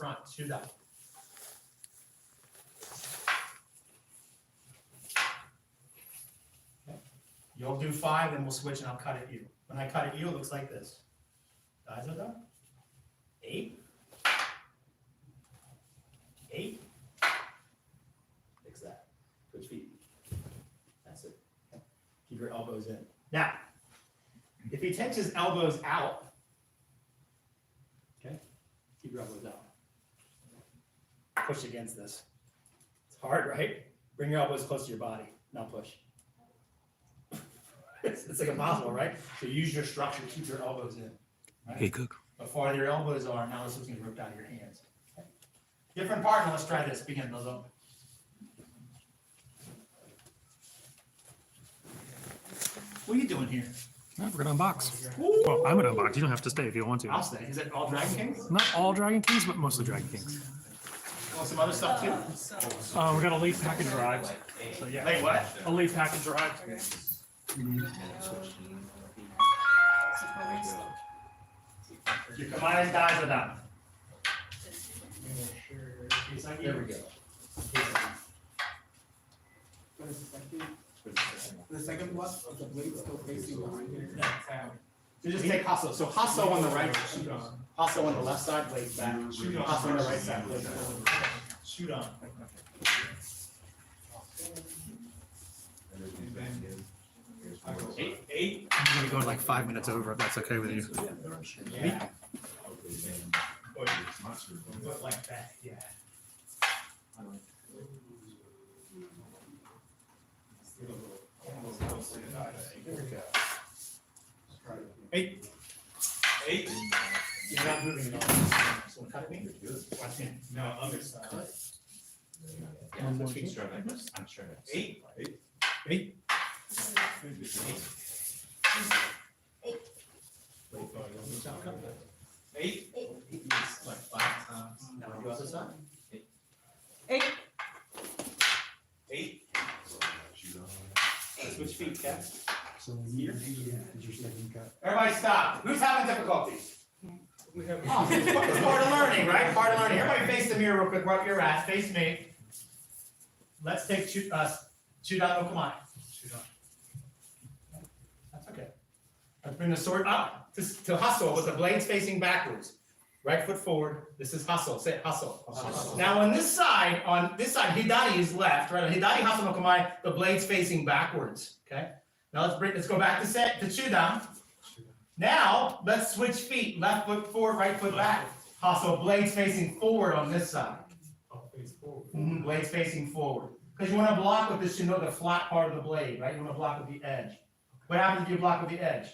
front, shoot up. Okay. You'll do 5, then we'll switch and I'll cut at you. When I cut at you, it looks like this. Guys are done. 8. 8. Fix that. Switch feet. That's it. Okay. Keep your elbows in. Now, if he takes his elbows out, okay, keep your elbows out. Push against this. It's hard, right? Bring your elbows close to your body. Now push. It's like impossible, right? So use your structure to keep your elbows in. Right? Hey, Cook. The farther your elbows are, now this is going to rip out of your hands. Okay. Different partner, let's try this. Begin, those up. What are you doing here? No, we're gonna unbox. Well, I'm gonna unbox. You don't have to stay if you don't want to. I'll stay. Is it all Dragon Kings? Not all Dragon Kings, but mostly Dragon Kings. Want some other stuff too? We got a late package arrived. So yeah. Wait, what? A late package arrived. Your combined guys are done. There we go. The second one, the blade still facing behind here. So just take hustle. So hustle on the right, hustle on the left side, blades back. Hustle on the right side, blades back. Shoot on. Eight. I'm gonna go in like 5 minutes over if that's okay with you. Yeah. Foot like that, yeah. Eight. You're not moving at all. So cut me. Watch me. No, other side. I'm sure. Eight. Eight. Eight. Like 5 times. Now do other side. Eight. Eight. Switch feet, Kat. So here, is your second cut. Everybody stop. Who's having difficulties? Oh, it's part of learning, right? Part of learning. Everybody face the mirror real quick, where you're at. Face me. Let's take shoot down no come on. Shoot on. That's okay. Let's bring the sword up to hustle with the blades facing backwards. Right foot forward. This is hustle. Say it, hustle. Now on this side, Hidari is left, right? On Hidari hustle no come the blades facing backwards. Okay. Now let's go back to shoot down. Now, let's switch feet. Left foot forward, right foot back. Hustle, blades facing forward on this side. Blades facing forward. Because you want to block with this, the flat part of the blade, right? You want to block with the edge. What happens if you block with the edge?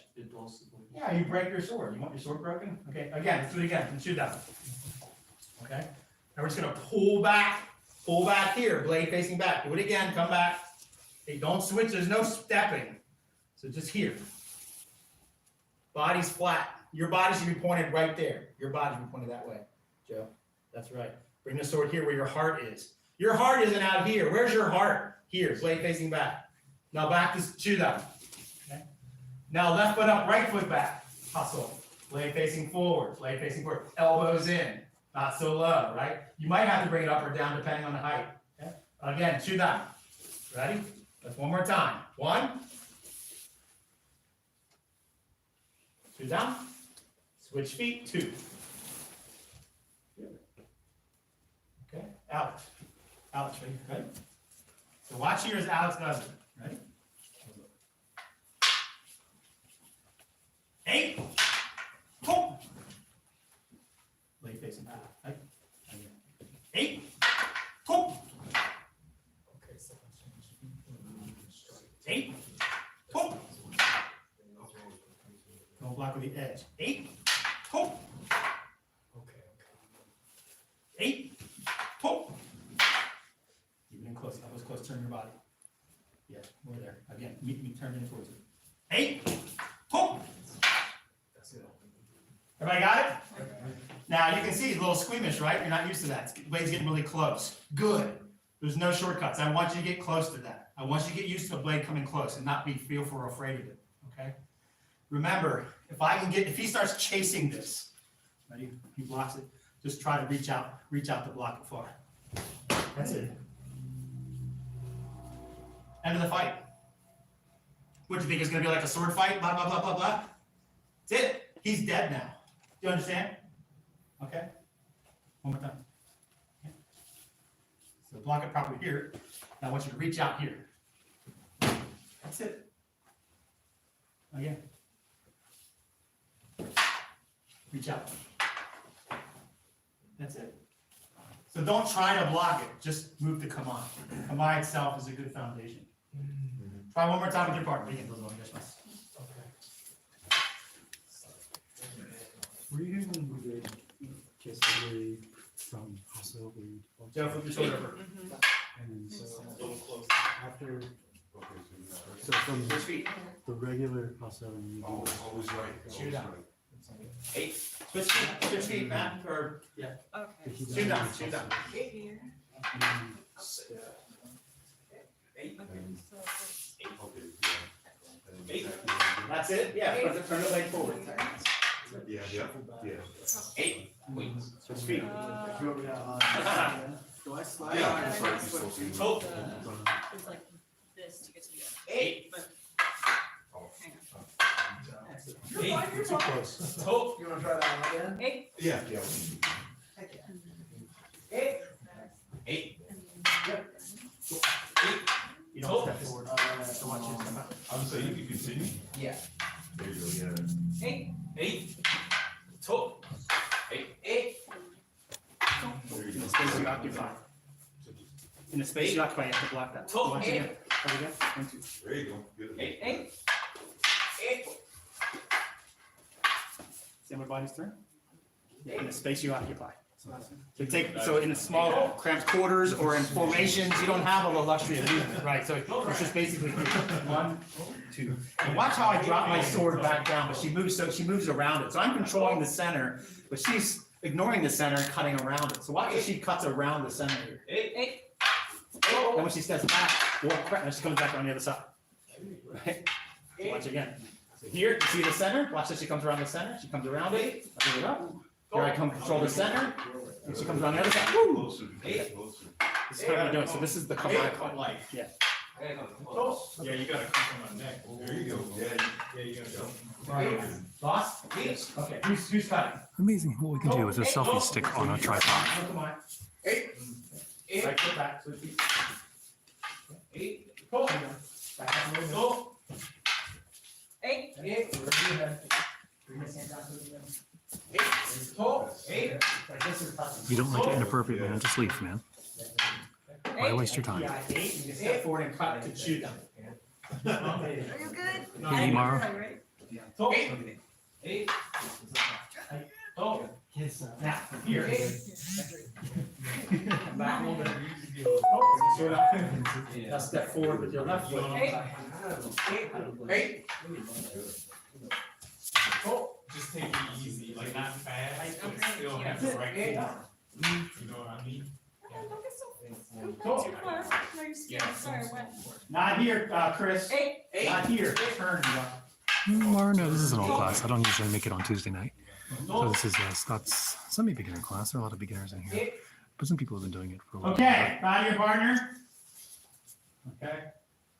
Yeah, you break your sword. You want your sword broken? Okay, again, let's do it again. And shoot down. Okay? Now we're just going to pull back here, blade facing back. Do it again, come back. Hey, don't switch, there's no stepping. So just here. Body's flat. Your body should be pointed right there. Your body should be pointed that way. Joe, that's right. Bring the sword here where your heart is. Your heart isn't out here. Where's your heart? Here, blade facing back. Now back to shoot down. Okay. Now left foot up, right foot back. Hustle. Blade facing forward. Blade facing forward. Elbows in. Not so low, right? You might have to bring it up or down depending on the height. Okay. Again, shoot down. Ready? Let's one more time. 1. Shoot down. Switch feet. 2. Okay. Alex. Alex, ready? So watch here as Alex does it. Ready? 8. Boom. Blade facing back. Right? 8. Boom. 8. Boom. Don't block with the edge. 8. Boom. 8. Boom. Keep it in close. That was close. Turn your body. Yeah, more there. Again, meet me. Turn in towards it. 8. Boom. That's it. Everybody got it? Now you can see it's a little squeamish, right? You're not used to that. The blade's getting really close. Good. There's no shortcuts. I want you to get close to that. I want you to get used to the blade coming close and not be fearful or afraid of it. Okay? Remember, if he starts chasing this, ready? He blocks it. Just try to reach out to block it far. That's it. End of the fight. What do you think is gonna be like a sword fight? Blah, blah, blah, blah, blah. That's it. He's dead now. Do you understand? Okay? One more time. Okay. So block it properly here. Now I want you to reach out here. That's it. Again. Reach out. That's it. So don't try to block it. Just move to come on. Come on itself is a good foundation. Try one more time with your partner. Again, those are all just us. Were you here when we did kiss away from Hustle? Joe, flip your shoulder over. And so after, so from Switch feet. the regular Hustle and you do Always right. Shoot down. 8. Switch feet, Matt. Or, yeah. Okay. Shoot down, shoot down. Here. Eight. So Okay, yeah. 8. That's it? Yeah, turn the leg forward. Yeah, yeah. 8. Switch feet. Do I slide? Yeah, that's right, you're supposed to. Oh. it's like this to get to the 8. but hang on. 8. You're too close. Oh. You wanna try that one again? 8. Yeah, yeah. 8. 8. You don't step forward. So watch you step out. I would say you can continue. Yeah. There you go, yeah. 8. 8. Toe. 8. 8. There you In go. the space you occupy. In the space you occupy, you have to block that. Toe. Watch again. Try again. 1, 2. There you go. Good. 8. 8. 8. Same with body's turn. Yeah, in the space you occupy. So in the small cramped quarters or in formations, you don't have all the luxury of movement, right? So it's just basically 1, 2. And watch how I drop my sword back down, but she moves around it. So I'm controlling the center, but she's ignoring the center and cutting around it. So watch as she cuts around the center here. 8. And when she steps back, and she comes back on the other side. Right? So watch again. So here, you see the center? Watch as she comes around the center. She comes around it. I bring it up. Here I come control the center. And she comes around the other side. Woo! Closer, closer. This is what I'm doing. So this is the command part. Yeah. Yeah, you gotta come from my neck. There you go. Yeah. Yeah, you gotta go. Right. Boss? Yes. Okay, who's cutting? Amazing what we can do with a selfie stick on a tripod. No, come on. 8. Right foot back, switch feet. 8. Pull. Back up a little bit. Go. 8. 8. Bring your head. Bring your hand down to the end. 8. Pull. 8. Like this is touching. You don't like it inappropriate, man, just leave, man. Why waste your time? Yeah, 8. You can step forward and cut to shoot them. Are you good? Hey, Mara. Right? Pull. 8. Oh. Now, here. Come back a little bit. Oh, sort of. Now step forward with your left foot. 8. Oh. Just take it easy, like not fast, but still have the right form. You know what I mean? Don't get so too far. No, you're scared. Sorry, what? Not here, Chris. 8. Not here. Turn. Mara, no, this is an old class. I don't usually make it on Tuesday night. So this is Scott's semi-beginner class. There are a lot of beginners in here. But some people have been doing it for a while. Okay, find your partner. Okay.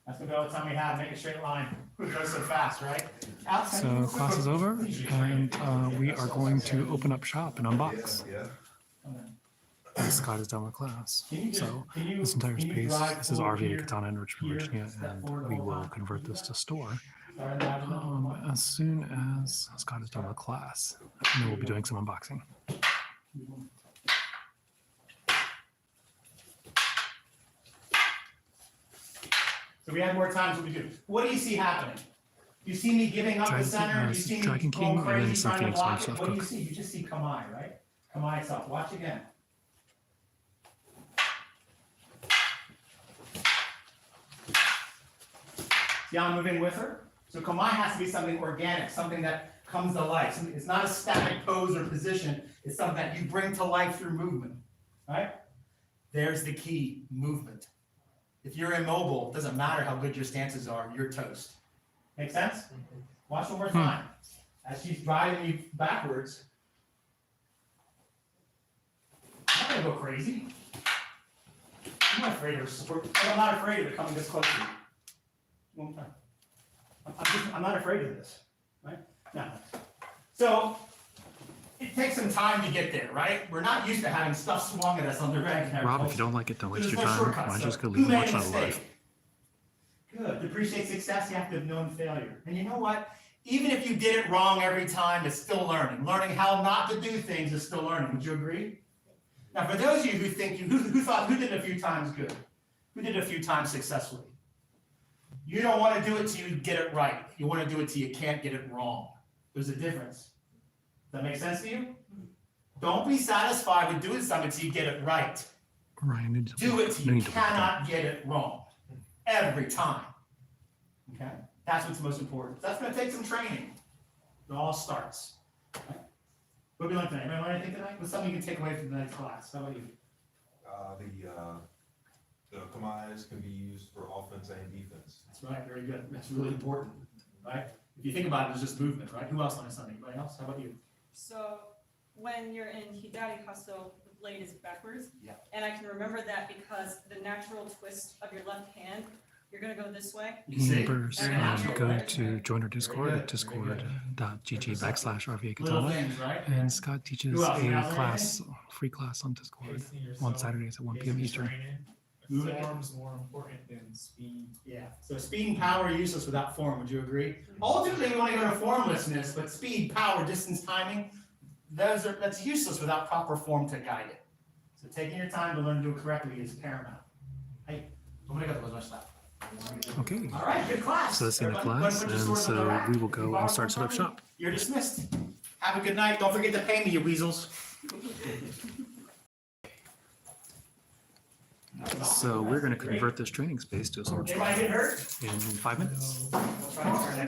That's gonna be all the time we have. Make a straight line. It goes so fast, right? So class is over, and we are going to open up shop and unbox. Yeah. And Scott is done with class. So this entire space, this is RVA Katana in Richmond, Virginia, and we will convert this to store as soon as Scott is done with class. And then we'll be doing some unboxing. So we have more times what we do. What do you see happening? You see me giving up the center? You see me Dragon going King, and then crazy some trying to Phoenix block Lord it? stuff What do you cook. see? You just see Kamai, right? Kamai itself. Watch again. See how I'm moving with her? So Kamai has to be something organic, something that comes to life. It's not a static pose or position. It's something that you bring to life through movement, right? There's the key, movement. If you're immobile, it doesn't matter how good your stances are, you're toast. Make sense? Watch one more time. As she's driving you backwards, I'm not gonna go crazy. I'm not afraid of support. I'm not afraid of it coming this close to you. One more time. I'm not afraid of this, right? Now, so it takes some time to get there, right? We're not used to having stuff swung at us on the reg. Rob, if you don't like it, don't waste There's your no time. shortcuts, Why don't so you just go who leave and made watch a that mistake? live? Good. To appreciate success, you have to have known failure. And you know what? Even if you did it wrong every time, it's still learning. Learning how not to do things is still learning. Would you agree? Now, for those of you who think who did it a few times good? Who did it a few times successfully? You don't want to do it till you get it right. You want to do it till you can't get it wrong. There's a difference. Does that make sense to you? Don't be satisfied with doing something till you get it right. Ryan, need to Do it till you need to work that. cannot get it wrong. Every time. Okay? That's what's most important. That's going to take some training. It all starts. Okay? What did we learn tonight? Anybody learn anything tonight? What's something you can take away from tonight's class? How about you? The commands can be used for offense and defense. That's right. Very good. That's really important. Right? If you think about it, it's just movement, right? Who else learned something? Anybody else? How about you? So when you're in Hidari Kaso, the blade is backwards. Yeah. And I can remember that because the natural twist of your left hand, you're gonna go this way. You see? Members, Very natural, go right? to join our Discord good, at very good. discord.gg/RVA Little Katana. things, right? And Scott teaches Who else? a Anyone else learn class, free class on Discord on Saturdays at 1 p.m. Eastern. Form's more important than speed. Yeah. So speed and power are useless without form. Would you agree? Ultimately, we want to go to formlessness, but speed, power, distance, timing, that's useless without proper form to guide it. So taking your time to learn to do it correctly is paramount. Hey, Okay. all right, good class. So that's the end of Everyone, class, put your and swords on the so rack. we will go and start set up shop. You're dismissed. Have a good night. Don't forget to pay me, you weasels. So we're going to convert this training space to a sword shop Anybody get hurt? in 5 minutes. Oh, sorry.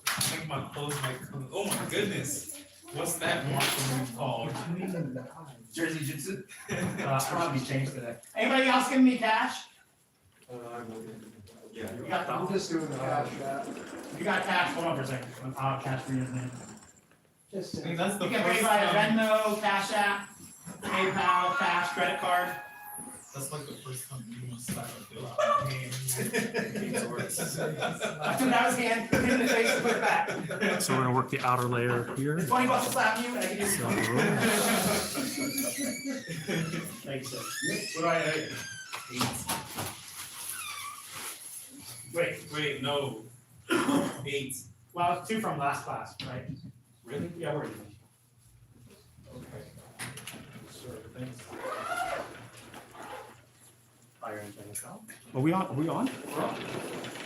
I think my clothes might come. Oh my goodness. What's that martial move called? Jersey Jitsu. Probably changed today. Anybody else giving me cash? Yeah. You got I'm just doing the cash app. You got cash, hold on for a second. I'll cash for you in a minute. Just I think that's the You can first pay by time. Venmo, Cash App, PayPal, cash, credit card. That's like the first time you must slap a bill. I took out his hand, hit him in the face, and put it back. So we're going to work the outer layer here. It's $20 to slap you, and I can give you So, 20. Thanks, sir. What do I owe you? Wait, no. 8. Well, it's 2 from last class, right? Really? Yeah, we're even. Okay. Sure, thanks. Fire engine is out. Are we on? We're on.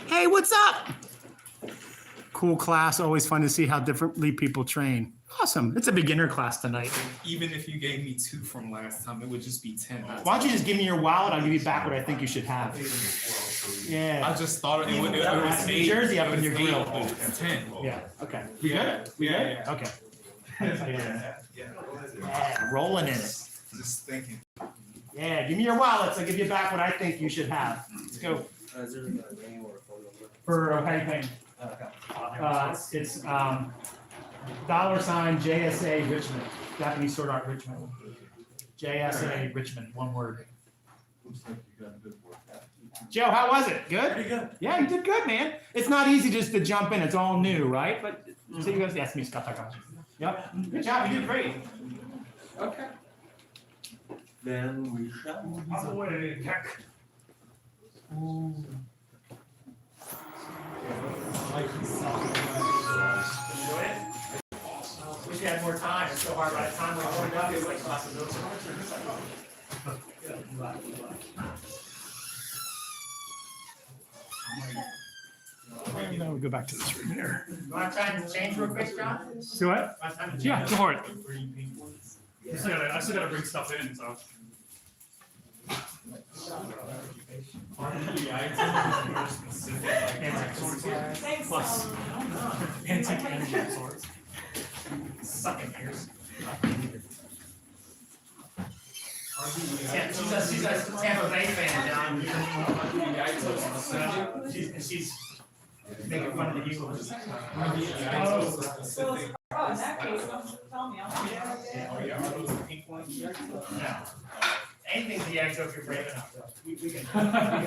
Hey, what's up? Cool class. Always fun to see how differently people train. Awesome. It's a beginner class tonight. Even if you gave me 2 from last time, it would just be 10. Why don't you just give me your wallet? I'll give you back what I think you should have. I Yeah. just thought it was New 8. Jersey up It in was your 8, grill. but it's 10. Yeah. Okay. We Yeah, good? We yeah, good? yeah. Okay. Yeah. Yeah, rolling in it. Just thinking. Yeah, give me your wallets. I'll give you back what I think you should have. Let's go. Is there a name or a phone number? For how you paying? It's $JSA Richmond, Japanese Sword Art Richmond. JSA Richmond, one word. Looks like you got a good work. Joe, how was it? Good? Pretty good. Yeah, you did good, man. It's not easy just to jump in. It's all new, right? But so you guys ask me Scott Takahashi. Yep. Good job. You did great. Okay. Then we shall. On the way, heck. Enjoy it? Wish you had more time. It's so hard by the time we're going up. It's like classes over. Good luck, good luck. Now we go back to this room here. You want to try and change real quick, John? Do what? Want time to change? Yeah, go for it. Yeah. I still gotta bring stuff in, so. Thanks. Plus. Antique energy swords. Sucking ears. Yeah, she's a Tampa Bay fan, John. She's making fun of the Eagles. So Oh, in that case, tell me, I'll. Oh, yeah, are those the pink ones? No. Anything's the egg, so if you're brave enough, we can You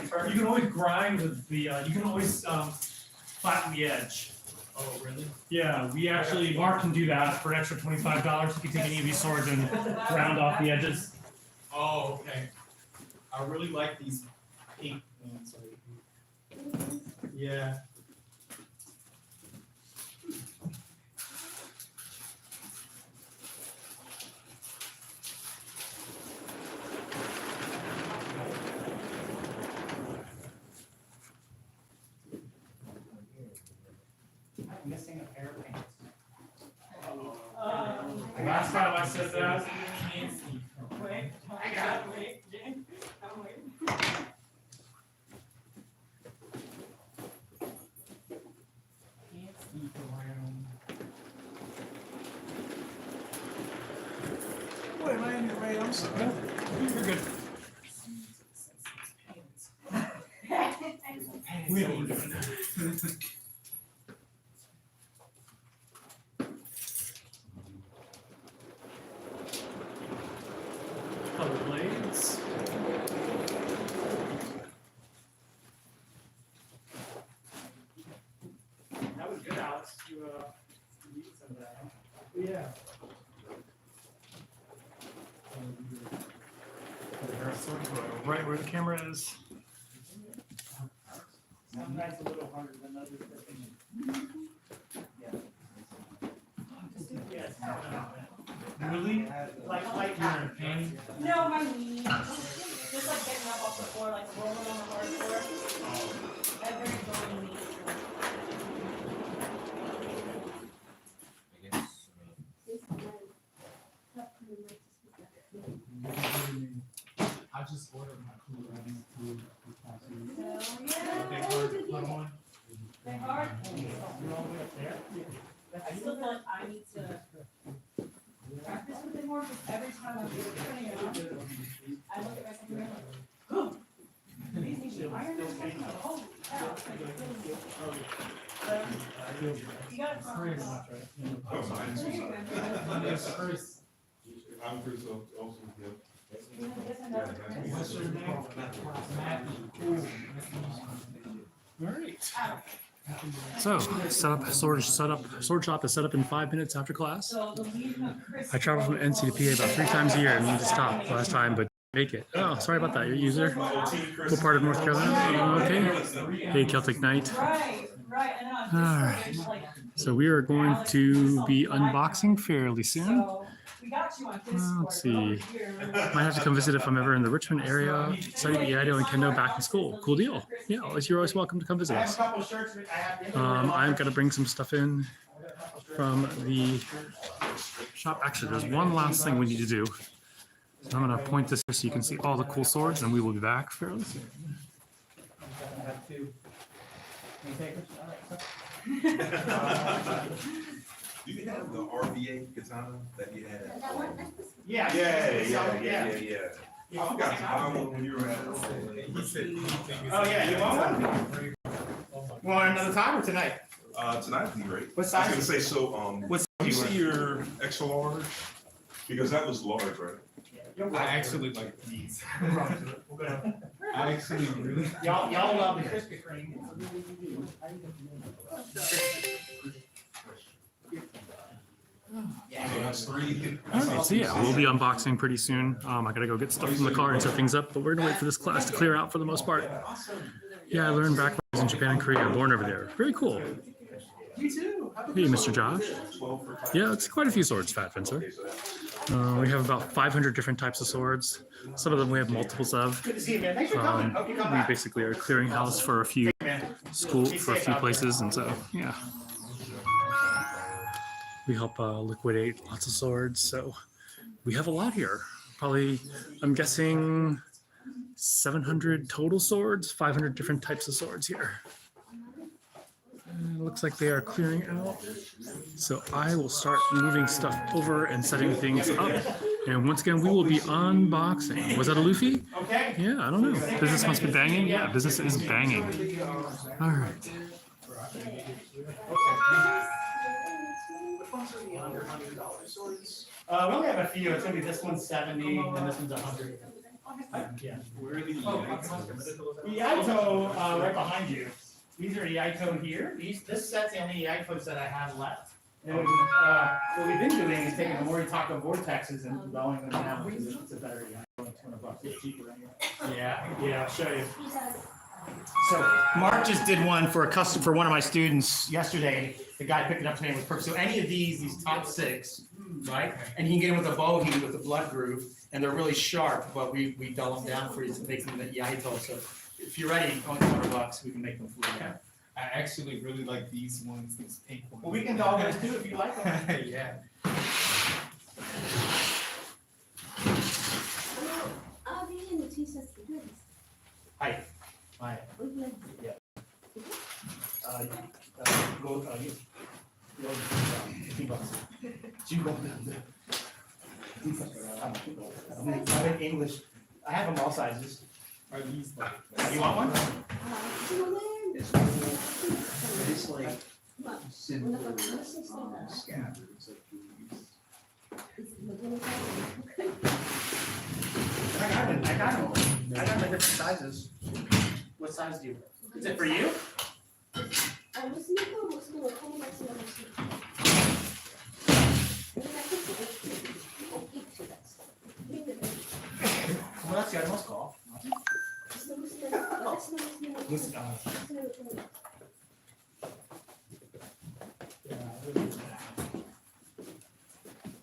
turn. can always grind the, you can always flatten the edge. Oh, really? Yeah, we actually, Mark can do that for an extra $25. You can take any of these swords and round off the edges. Oh, okay. I really like these pink ones. Yeah. I'm missing a pair of pants. Last time I said that. Wait, I got it, wait, I'm waiting. What am I in your way? I'm sorry. You're good. We don't do that. Color blades. That was good, Alex. You need some of that, huh? Yeah. Right where the camera is. Some nights a little harder than others, I think. Yes. Really? Like You're in pain? No, my knee, just like getting up off the floor, like rolling on the hard floor. I have very bony knees. I just ordered my food. Yeah. They hard. You're all the way up there? I still feel like I need to practice with it more, because every time I'm turning it on, I look at myself and I'm like, oh, these need to be ironed or something. Holy cow. You gotta practice. I'm Chris, also, yeah. What's your name? All right. So, sword shop is set up in 5 minutes after class. So the Legion of Christ. I travel from NC to PA about 3 times a year and need to stop last time, but make it. Oh, sorry about that. Your user. What part of North Carolina? Okay. Hey, Celtic Knight. Right, and then I'm All right. just like, So we are going to be unboxing fairly soon. so we got you on Discord. Let's see. Over here. Might have to come visit if I'm ever in the Richmond area. Studying EIDO and Kendo back in school. Cool deal. Yeah, you're always welcome to come visit I have a us. couple of shirts, I have. I'm gonna bring some stuff in from the shop. Actually, there's one last thing we need to do. So I'm gonna point this here so you can see all the cool swords, and we will be back fairly soon. I have two. Any takers? All right. Do you have the RVA Katana that you had? Yeah. I forgot to buy one when you were at. He said anything. Oh, yeah, you want one? Want another time or tonight? Tonight would be great. What I size? was gonna say, so, What's you see your extra large? Because that was large, right? I actually like these. We'll go. I actually really. Y'all love the Krispy Kreme. So that's 3. All right, so yeah, we'll be unboxing pretty soon. I gotta go get stuff from the car and set things up, but we're gonna wait for this class to clear out for the most part. Yeah, I learned back when I was in Japan and Korea, born over there. Very cool. You too. Hey, Mr. Josh. Yeah, it's quite a few swords, Fat Fencer. We have about 500 different types of swords. Some of them we have multiples of. Good to see you, man. Thanks for coming. Hope you come back. We basically are a clearinghouse for a few places, and so yeah. We help liquidate lots of swords, so we have a lot here. Probably, I'm guessing 700 total swords, 500 different types of swords here. And it looks like they are clearing out. So I will start moving stuff over and setting things up. And once again, we will be unboxing. Was that a Luffy? Okay. Yeah, I don't know. Business must be banging. Yeah, business is banging. All right. under $100. We only have a few. It's gonna be this one's 70 and this one's 100. Yeah. Where are the Iaito, right behind you. These are Iaito here. This set's the only Iaitos that I have left. And what we've been doing is taking the Moritaka vortexes and blowing them down because it's a better Iaito. It's $200. It's cheaper anyway. Yeah, I'll show you. So Mark just did one for for one of my students yesterday. The guy picked it up today and was perfect. So any of these top 6, right? And you can get them with a bogey with a blood groove, and they're really sharp, but we dull them down for you to make them the Iaito. So if you're ready, only $200, we can make them for you. Yeah. I actually really like these ones, these pink ones. Well, we can dog those too if you like them. Yeah. Hi. Hi. Go, I'm in English. I have them all sizes. Are these like? You want one? It's like simple scabbards of these. I got them in different sizes. What size do you? Is it for you? Well, that's the utmost call. Listen,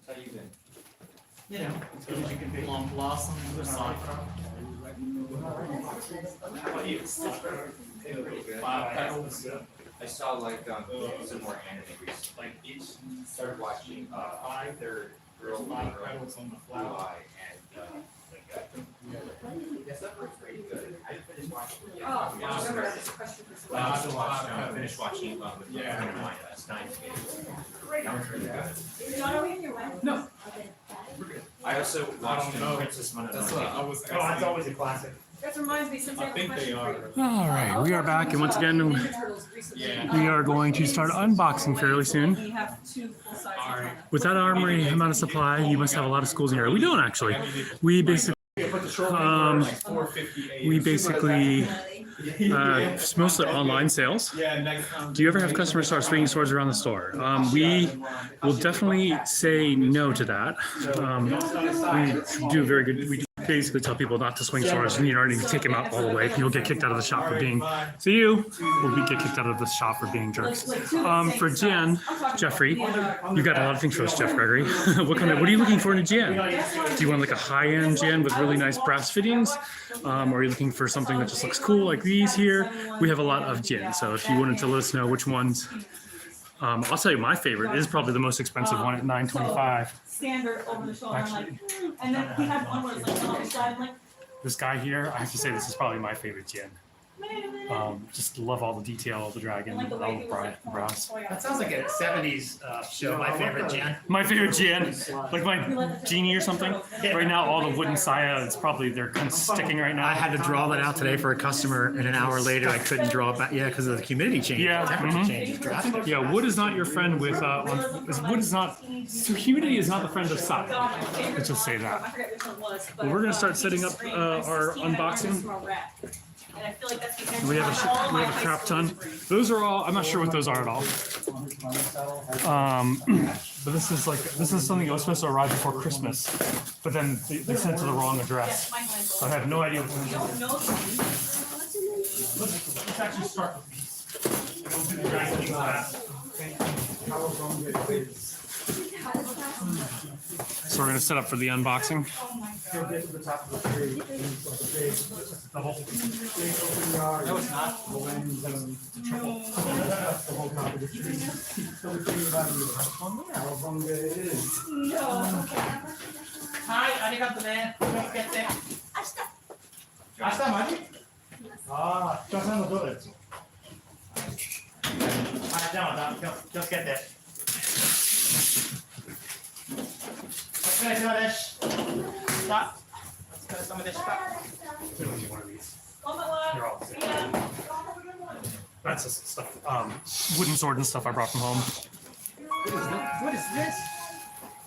How you been? you know, as good as you can be. Long blossom, the side. Five petals. I saw like some more anime like each started watching their girl Five petals on the Blue flower. Eye and yes, that was pretty good. I finished watching. Oh, I remember I just questioned this. I finished watching with Yeah. a friend of mine, Steins Gate. That was really good. John, are we in your way? No. I also watched know. Princess That's Mononoke. what I was Oh, that's asking. always a classic. That reminds me, since I I have a think they question for you. are. All right, we are back, and once again, Ninja Turtles recently. Yeah. we are going to start unboxing fairly soon. We have 2 full-size. Alright. With that armory amount of supply, you must have a lot of schools in your area. We don't actually. We basically, Like 458. we basically it's mostly online sales. Yeah, next time. Do you ever have customers start swinging swords around the store? We will definitely say no to that. We do very good. We basically tell people not to swing swords, and you don't need to take them out all the way. You'll get kicked out of the shop for being. See you. We'll get kicked out of the shop for being jerks. For Jen, Jeffrey, you got a lot of things for us, Jeff Gregory. What are you looking for in a Jen? Do you want like a high-end Jen with really nice brass fittings? Or are you looking for something that just looks cool like these here? We have a lot of Jen, so if you wanted to let us know which ones, I'll tell you my favorite is probably the most expensive one at $925. Standard over the shoulder, I'm like, and then he had one where it's like on the side, I'm like, This guy here, I have to say this is probably my favorite Jen. Just love all the detail of the dragon, like the all way the he was like, brass. That sounds like a 70s show, my favorite, Jen. My favorite Jen, like my genie or something. Right now, all the wooden saya, it's probably they're kind of sticking right now. I had to draw that out today for a customer, and an hour later I couldn't draw it back. Yeah, because of the humidity change. Yeah, Temperature mhm. change is drastic. Yeah, wood is not your friend with wood is not. So humidity is not the friend of saya. God, my favorite Let's just say one, that. I forget which one was, but, Well, we're gonna start he setting just up, screamed, our "Steve, I learned unboxing. this from a rat." And I feel like that's because We have all my a high crap school ton. degrees. Those are all. I'm not sure what those are at all. But this is something that was supposed to arrive before Christmas, but then they sent it to the wrong address. Yes, my mind's So I have no idea what You don't know things. Let's actually start with these. We'll do the dragon things last. So we're gonna set up for the unboxing. Oh my You'll God. get to the top of the tree, and it's like a big, big open yard. No, it's not. The wind zone. That's the whole top of the tree. So we think about it, how long it is. No. Hi, arigato ne. Queste. Asta, Mari? Ah, cosa hanno dove? Just get that. お疲れ様でした。お疲れ様でした。 We don't need one of these. Konbanwa. They're all the same. Yeah. Have a good one. That's just stuff, wooden sword and stuff I brought from home. What is this?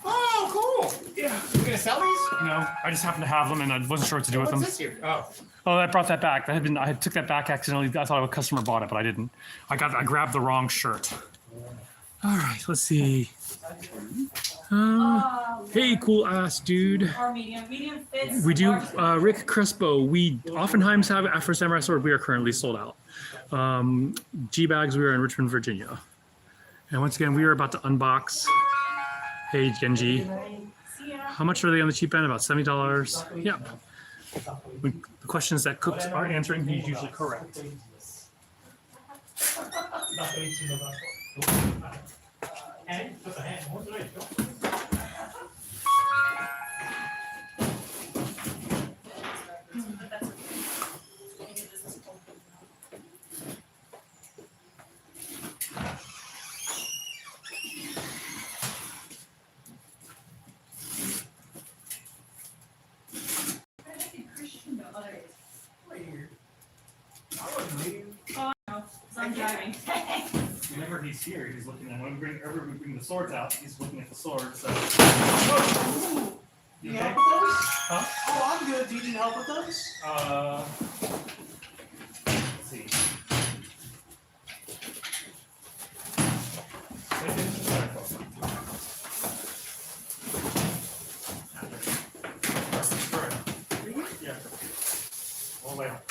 Oh, cool. Yeah. You gonna sell these? No, I just happened to have them, and I wasn't sure what to do with What's them. this here? Oh. Oh, I brought that back. I took that back accidentally. I thought a customer bought it, but I didn't. I grabbed the wrong shirt. All right, let's see. Hey, cool ass dude. Or medium fits. We do, large- Rick Crespo. We oftentimes have after Samurai Sword. We are currently sold out. G bags. We are in Richmond, Virginia, and once again, we are about to unbox. Hey, Genji. See ya. How much are they on the cheap end? About $70. Yeah. The questions that cooks are answering, he's usually correct. I'm driving. Whenever he's here, he's looking at whenever we bring the swords out, he's looking at the swords. So. Do you help with those? Huh? Oh, I'm good. Do you need help with those? Let's see. Yeah. All the way up.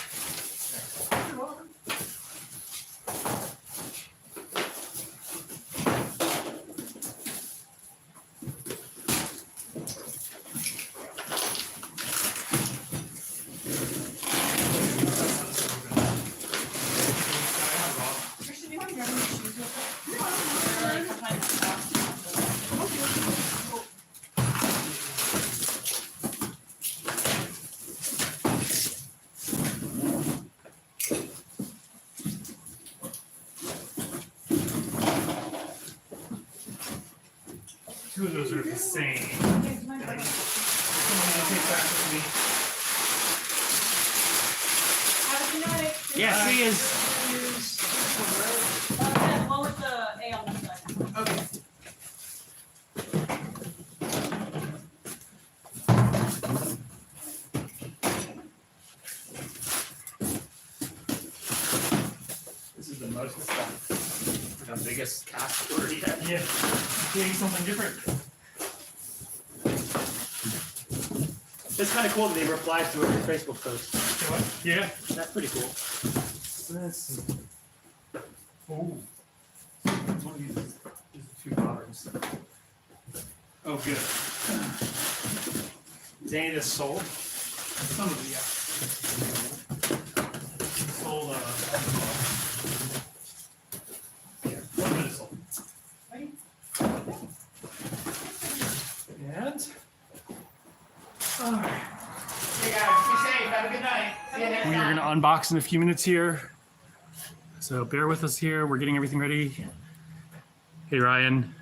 Christian, do you want to grab your shoes real quick? No, I don't know. Behind the box. Two of those are the same. Here's my Someone brother. will take that with me. Have a good night. Yes, he is. Yeah, one with the A on the side. Okay. This is the most stuff. The biggest cast order yet. Yeah. Doing something different. It's kind of cool that they replied to every Facebook post. Yeah. That's pretty cool. This. Oh. One of these is $2. Oh, good. Is any of this sold? Some of it, yeah. Sold, yeah, one of it is sold. And, alright. Hey guys, be safe. Have a good night. See you next We are time. gonna unbox in a few minutes here. So bear with us here. We're getting everything ready. Hey, Ryan.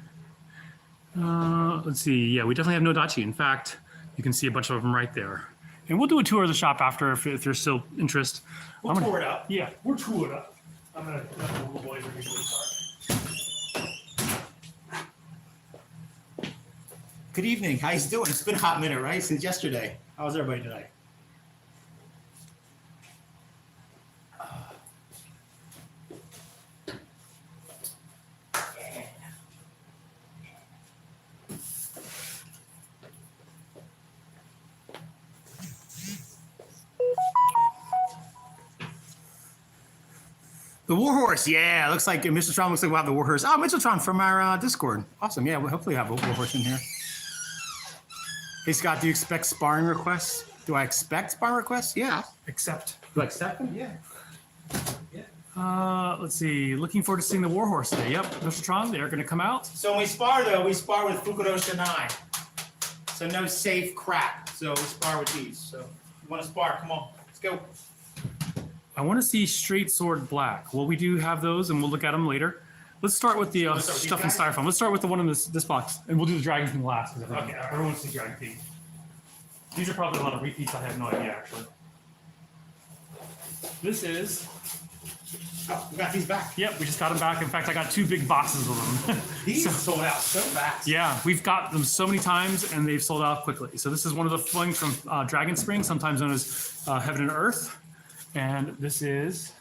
Let's see. Yeah, we definitely have no Dachi. In fact, you can see a bunch of them right there. And we'll do a tour of the shop after if there's still interest. We'll I'm gonna- tour it up. Yeah, we're toured up. I'm gonna let the little boys are usually start. Good evening. How you doing? It's been a hot minute, right? Since yesterday. How's everybody tonight? The Warhorse, yeah. Looks like Mr. Tron looks like we'll have the Warhorse. Oh, Mr. Tron from our Discord. Awesome. Yeah, we'll hopefully have a Warhorse in here. Hey, Scott, do you expect sparring requests? Do I expect sparring requests? Yeah. Accept. Do I accept them? Yeah. Let's see. Looking forward to seeing the Warhorse today. Yep, Mr. Tron, they're gonna come out. So when we spar, though, we spar with Fukudosha 9. So no safe crap. So we spar with these. So you want to spar? Come on. Let's go. I want to see straight sword black. Well, we do have those, and we'll look at them later. Let's start with the Let's start with stuff in these guys? styrofoam. Let's start with the one in this box, and we'll do the Dragon King last. Because Okay, all right. everyone wants to see Dragon King. These are probably a lot of repeats. I have no idea, actually. This is Oh, we got these back. Yep, we just got them back. In fact, I got 2 big boxes of them. These sold out so fast. Yeah, we've got them so many times and they've sold out quickly. So this is one of the things from Dragon Spring, sometimes known as Heaven and Earth. And this is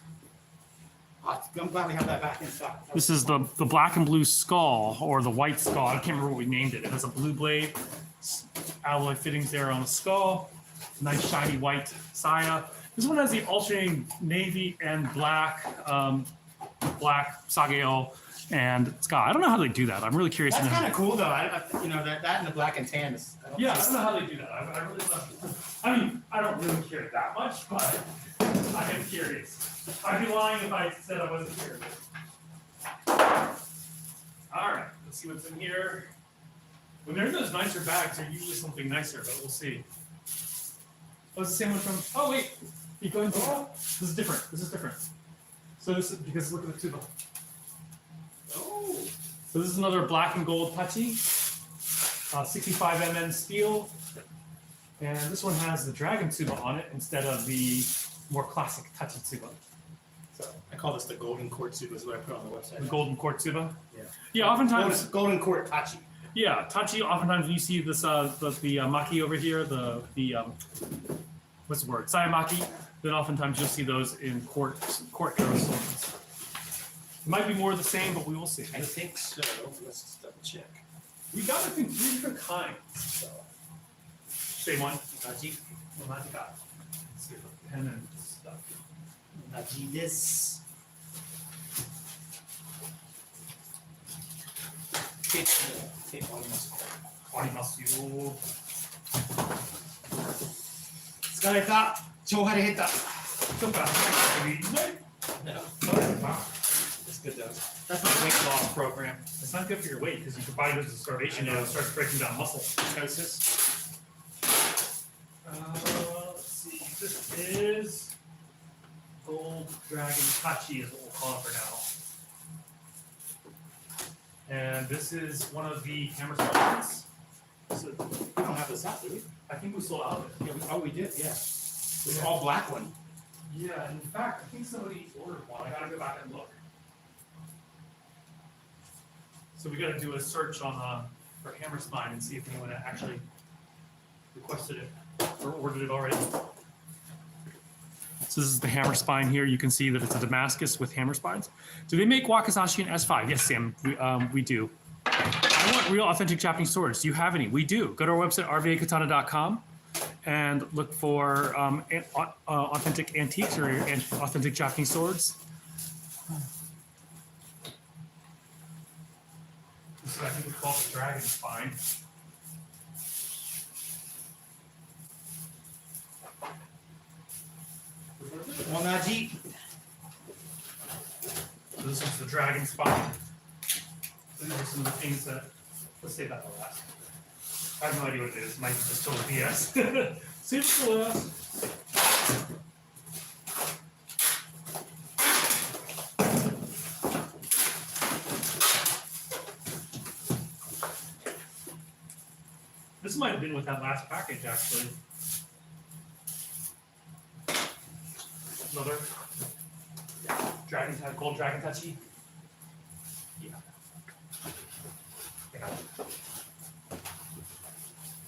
I'm glad we have that back in stock. the black and blue skull, or the white skull. I can't remember what we named it. It has a blue blade, alloy fittings there on the skull, nice shiny white saya. This one has the alternating navy and black, black sageo and sky. I don't know how they do that. I'm really curious. That's to know. kind of cool though. You know that and the black and tan is. Yeah, I don't know how they do that. I really love it. I mean, I don't really care that much, but I am curious. I'd be lying if I said I wasn't curious. All right, let's see what's in here. When they're in those nicer bags, they're usually something nicer, but we'll see. What's the same one from? Oh wait, you go into. This is different. This is different. So this is because look at the tuba. Oh. So this is another black and gold touchy. 65 mm steel, and this one has the dragon tuba on it instead of the more classic touchy tuba. So I call this the golden court tuba is what I put on the website. The golden court tuba. Yeah. Yeah, oftentimes. Golden court tachi. Yeah, tachi. Oftentimes when you see this, the maki over here, the what's the word? Sayamaki. Then oftentimes you'll see those in court arrow swords. It might be more of the same, but we will see. I think so. Let's just double check. We got, I think, 3 different kinds. So. Same one. Tachi. Matika. Let's get the pen and stuff. Naji this. Arimasu. 疲れた。超晴れ減った。So fast. No. It's good though. That's not a weight loss program. It's not good for your weight because you can buy it as a starvation and it starts breaking down muscle. Ketosis. Let's see. This is Gold Dragon Tachi is what we'll call it for now. And this is one of the hammer starts. So We don't have this out, do we? I think we sold out of it. Yeah, we did, yeah. This all black one. Yeah, in fact, I think somebody ordered one. I gotta go back and look. So we gotta do a search on for hammer spine and see if anyone actually requested it or ordered it already. So this is the hammer spine here. You can see that it's a Damascus with hammer spines. Do they make Wakizashi in S5? Yes, Sam, we do. I want real authentic Japanese swords. Do you have any? We do. Go to our website, rvakatana.com, and look for authentic antiques or authentic Japanese swords. This is, I think, it's called the dragon spine. Onaji. So this is the dragon spine. These are some of the things that, let's save that for last. I have no idea what it is. It might be just total BS. Save it for last. This might have been with that last package, actually. Another dragon, gold dragon touchy. Yeah. Yeah.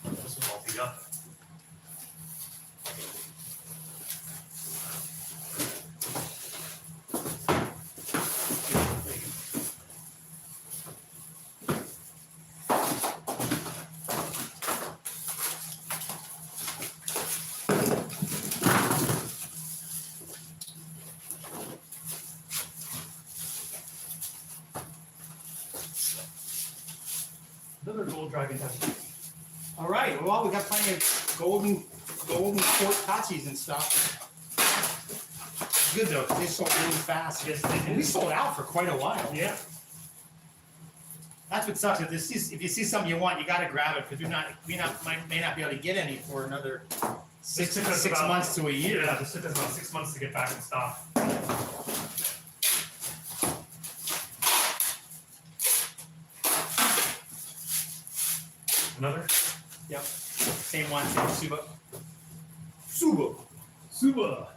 This one's all beat up. Another gold dragon touchy. All right, well, we got plenty of golden court tachis and stuff. It's good though, 'cause they sold really fast. Yes, they And did. we sold out for quite a while. Yeah. That's what sucks. If you see something you want, you gotta grab it, because may not be able to get any for another six This took us about- months to a year. Yeah, this took us about 6 months to get back in stock. Another? Yep. Same one, same Suba. Suba. Suba.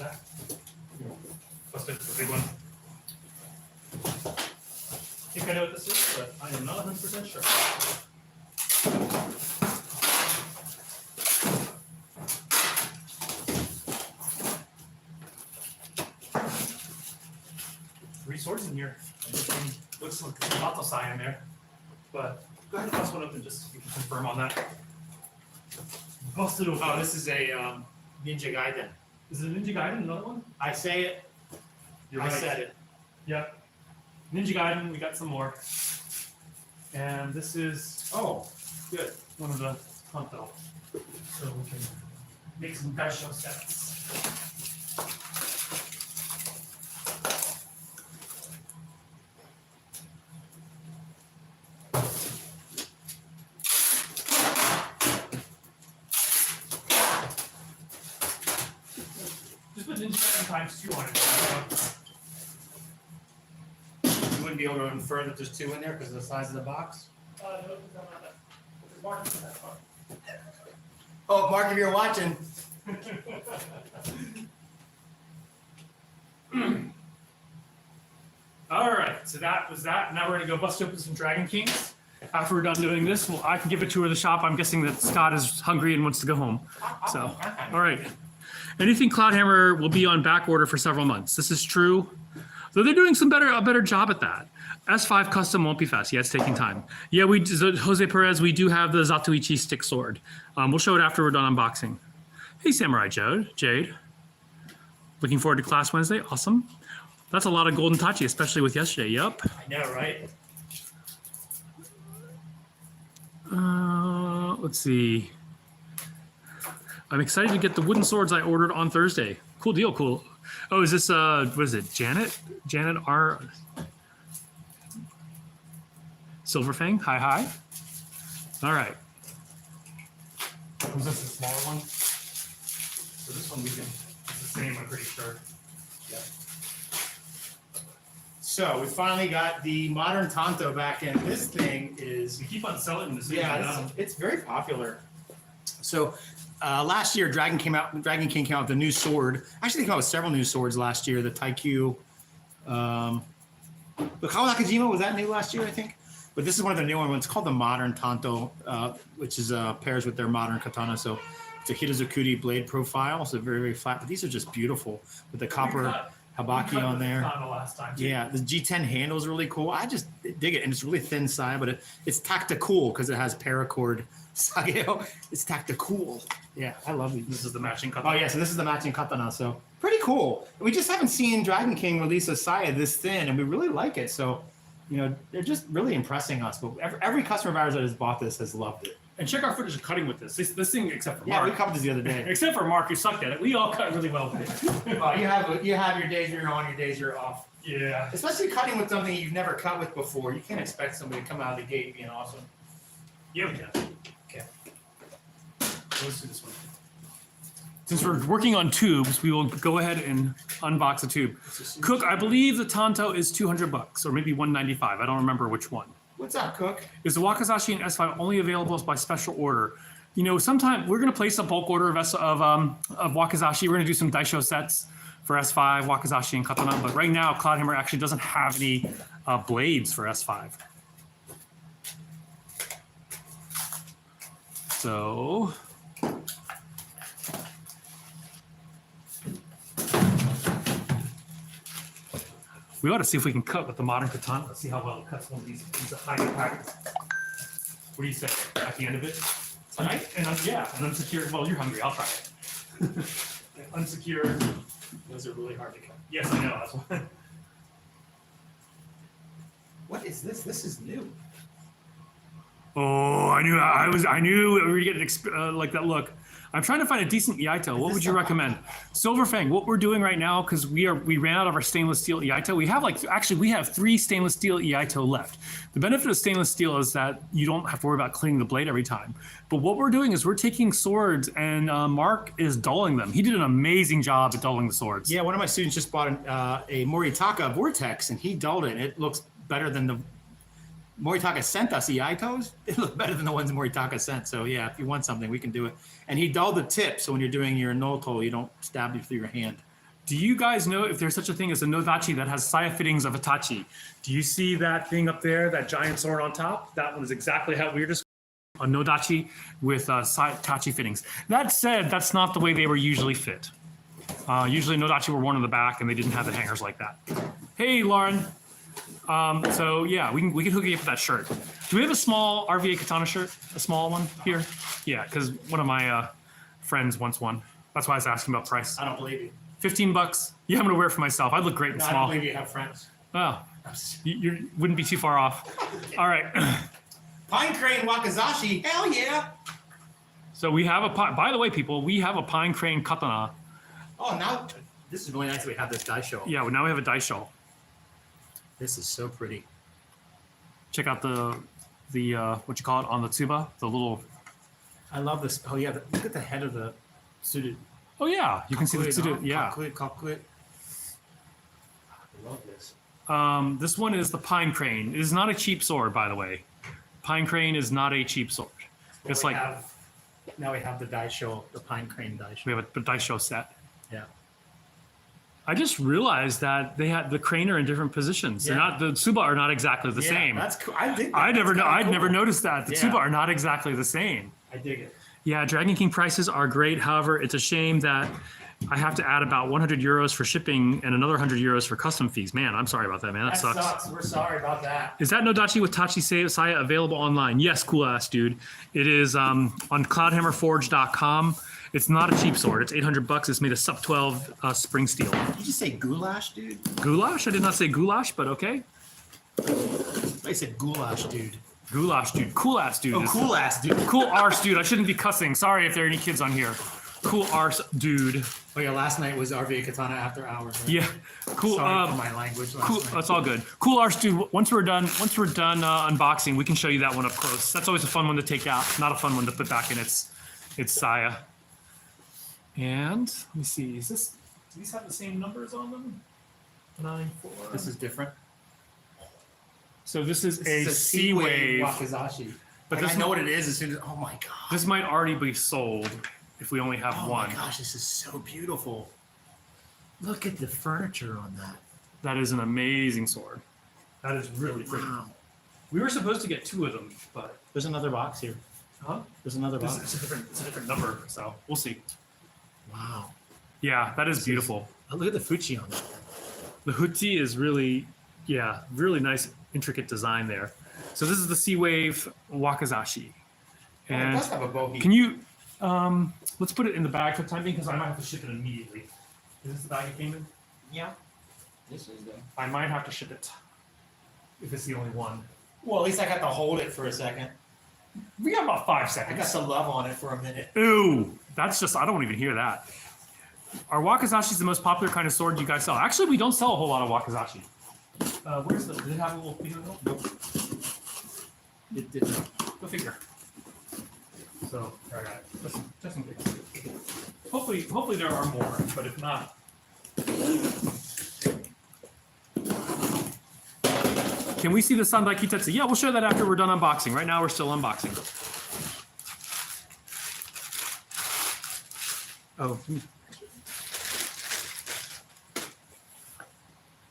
that. Plus it's a big one. I think I know what this is, but I am not 100% sure. Three swords in here. Looks like there's a Mato sign in there. But go ahead and bust one open just so you can confirm on that. Bust it open. Oh, this is a Ninja Gaiden. Is it a Ninja Gaiden, another one? I say it. You're I right. said it. Yep. Ninja Gaiden, we got some more. And this is Oh, good. one of the Tanto. So we can make some daisho sets. Just put Ninja Gaiden times 2 on it. You wouldn't be able to infer that there's 2 in there because of the size of the box? No, it's not that. There's markers in that part. Oh, Mark, if you're watching. All right, so that was that. Now we're gonna go bust open some Dragon Kings. After we're done doing this, well, I can give a tour of the shop. I'm guessing that Scott is hungry and wants to go home. So, all right. Anything Cloudhammer will be on back order for several months. This is true. So they're doing a better job at that. S5 custom won't be fast. Yeah, it's taking time. Yeah, Jose Perez, we do have the Zatoichi stick sword. We'll show it after we're done unboxing. Hey, Samurai Jade. Looking forward to class Wednesday. Awesome. That's a lot of Golden Tachi, especially with yesterday. Yep. I know, right? Let's see. I'm excited to get the wooden swords I ordered on Thursday. Cool deal, cool. Oh, is this, what is it, Janet? Janet R. Silverfang, hi. All right. Was this a smaller one? So this one it's the same, I'm pretty sure. Yep. So we finally got the modern Tanto back in. This thing is, We keep on selling this. it's very popular. So last year, Dragon King came out with a new sword. Actually, they came out with several new swords last year. The Taikyu, the Kawanakajima, was that new last year, I think? But this is one of the new ones. It's called the Modern Tanto, which is pairs with their modern katana. So it's a Hitazukuri blade profile, so very, very flat. But these are just beautiful with the copper habaki on there. Last time, too. Yeah, the G10 handle is really cool. I just dig it, and it's really thin side, but it's tactical because it has paracord sageo. It's tactical. Yeah, I love these. This is the matching katana. Oh yeah, so this is the matching katana. So pretty cool. We just haven't seen Dragon King release a saya this thin, and we really like it. So, they're just really impressing us. But every customer of ours that has bought this has loved it. And check our footage of cutting with this. This thing, except for Yeah, we Mark. covered this the other day. Except for Mark, who sucked at it. We all cut really well with it. Well, you have your days you're on, your days you're off. Yeah. Especially cutting with something you've never cut with before. You can't expect somebody to come out of the gate being awesome. Yeah, we can. Okay. Let's do this one. Since we're working on tubes, we will go ahead and unbox a tube. Cook, I believe the Tanto is $200 or maybe $195. I don't remember which one. What's up, Cook? Is the Wakizashi and S5 only available by special order? Sometime we're going to place a bulk order of Wakizashi. We're going to do some daisho sets for S5, Wakizashi, and Katana. But right now, Cloudhammer actually doesn't have any blades for S5. So we ought to see if we can cut with the modern katana. Let's see how well it cuts one of these high impact. What do you say? At the end of it? Tonight? And unsecured. Well, you're hungry. I'll try it. Unsecured. Those are really hard to cut. Yes, I know. That's why. What is this? This is new. Oh, I knew we were getting like that look. I'm trying to find a decent Iaito. What would you recommend? Silverfang, what we're doing right now, because we ran out of our stainless steel Iaito. We have 3 stainless steel Iaito left. The benefit of stainless steel is that you don't have to worry about cleaning the blade every time. But what we're doing is we're taking swords and Mark is dulling them. He did an amazing job at dulling the swords. Yeah, one of my students just bought a Moritaka Vortex, and he dulled it. It looks better than the Moritaka sent us Iaitos. They look better than the ones Moritaka sent. So yeah, if you want something, we can do it. And he dulled the tip, so when you're doing your noto, you don't stab you through your hand. Do you guys know if there's such a thing as a nodachi that has saya fittings of Hitachi? Do you see that thing up there, that giant sword on top? That one is exactly how we were describing a nodachi with Hitachi fittings. That said, that's not the way they were usually fit. Usually nodachi were worn in the back and they didn't have the hangers like that. Hey, Lauren. So yeah, we can hook you up with that shirt. Do we have a small RVA Katana shirt? A small one here? Yeah, because one of my friends wants one. That's why I was asking about price. I don't believe you. $15. Yeah, I'm gonna wear it for myself. I'd look great in No, I don't small. believe you have friends. Oh, you wouldn't be too far off. All right. Pine crane wakizashi, hell yeah! So we have a by the way, people, we have a pine crane katana. Oh, now this is really nice. We have this die show. Yeah, well, now we have a dice show. This is so pretty. Check out the what you call it on the tsuba, the little. I love this. Oh yeah, look at the head of the suited. Oh yeah, you can see the tsuba. Yeah. Kakuit. I love this. This one is the pine crane. It is not a cheap sword, by the way. Pine crane is not a cheap sword. It's like Now we have the die show, the pine crane die show. we have a dice show set. Yeah. I just realized that they had the crane are in different positions. They're Yeah. not the tsuba are not exactly the Yeah, same. that's cool. I dig that. I'd never That's kinda I'd never cool. noticed that. The Yeah. tsuba are not exactly the same. I dig it. Yeah, Dragon King prices are great. However, it's a shame that I have to add about 100 euros for shipping and another 100 euros for custom fees. Man, I'm sorry about that, man. That sucks. We're sorry about that. Is that Nodachi with Tachi Saya available online? Yes, cool ass dude. It is on cloudhammerforge.com. It's not a cheap sword. It's $800. It's made of sub 12 spring steel. Did you say goulash, dude? Goulash? I did not say goulash, but okay. I said goulash, dude. Goulash dude. Cool ass dude. Oh, is- cool ass, dude. Cool arse dude. I shouldn't be cussing. Sorry if there are any kids on here. Cool arse dude. Oh yeah, last night was RVA Katana after hours. Right? Yeah. Cool. Sorry for my language last Cool. night. That's all good. Cool arse dude. Once we're done unboxing, we can show you that one up close. That's always a fun one to take out. Not a fun one to put back in its saya. And let me see. Do these have the same numbers on them? 9, 4. This is different. So this is This a is sea wave. wakizashi. But Like, this I know what it is as soon as. Oh my god. This might already be sold if we only have Oh one. my gosh, this is so beautiful. Look at the furniture on that. That is an amazing sword. That is really pretty. Wow. We were supposed to get 2 of them, but There's another box here. huh? There's another It's box. a different number, so we'll see. Wow. Yeah, that is beautiful. Oh, look at the Fuchi on that. The Huti is really, yeah, really nice, intricate design there. So this is the Sea Wave Wakizashi. And have a bow can you, let's put it in the bag for the time being because I might have to ship it immediately. Is this the bag it came in? Yeah. This is the. I might have to ship it if it's the only one. Well, at least I got to hold it for a second. We got about 5 I got seconds. to love on it for a minute. Ooh, that's just, I don't even hear that. Are Wakizashis the most popular kind of sword you guys sell? Actually, we don't sell a whole lot of Wakizashi. Where's the, did it have a little finger note? Nope. It did not. Go figure. So, I got it. Just in case. Hopefully there are more, but if not. Can we see the Sandai Kitetsu? Yeah, we'll show that after we're done unboxing. Right now we're still unboxing. Oh.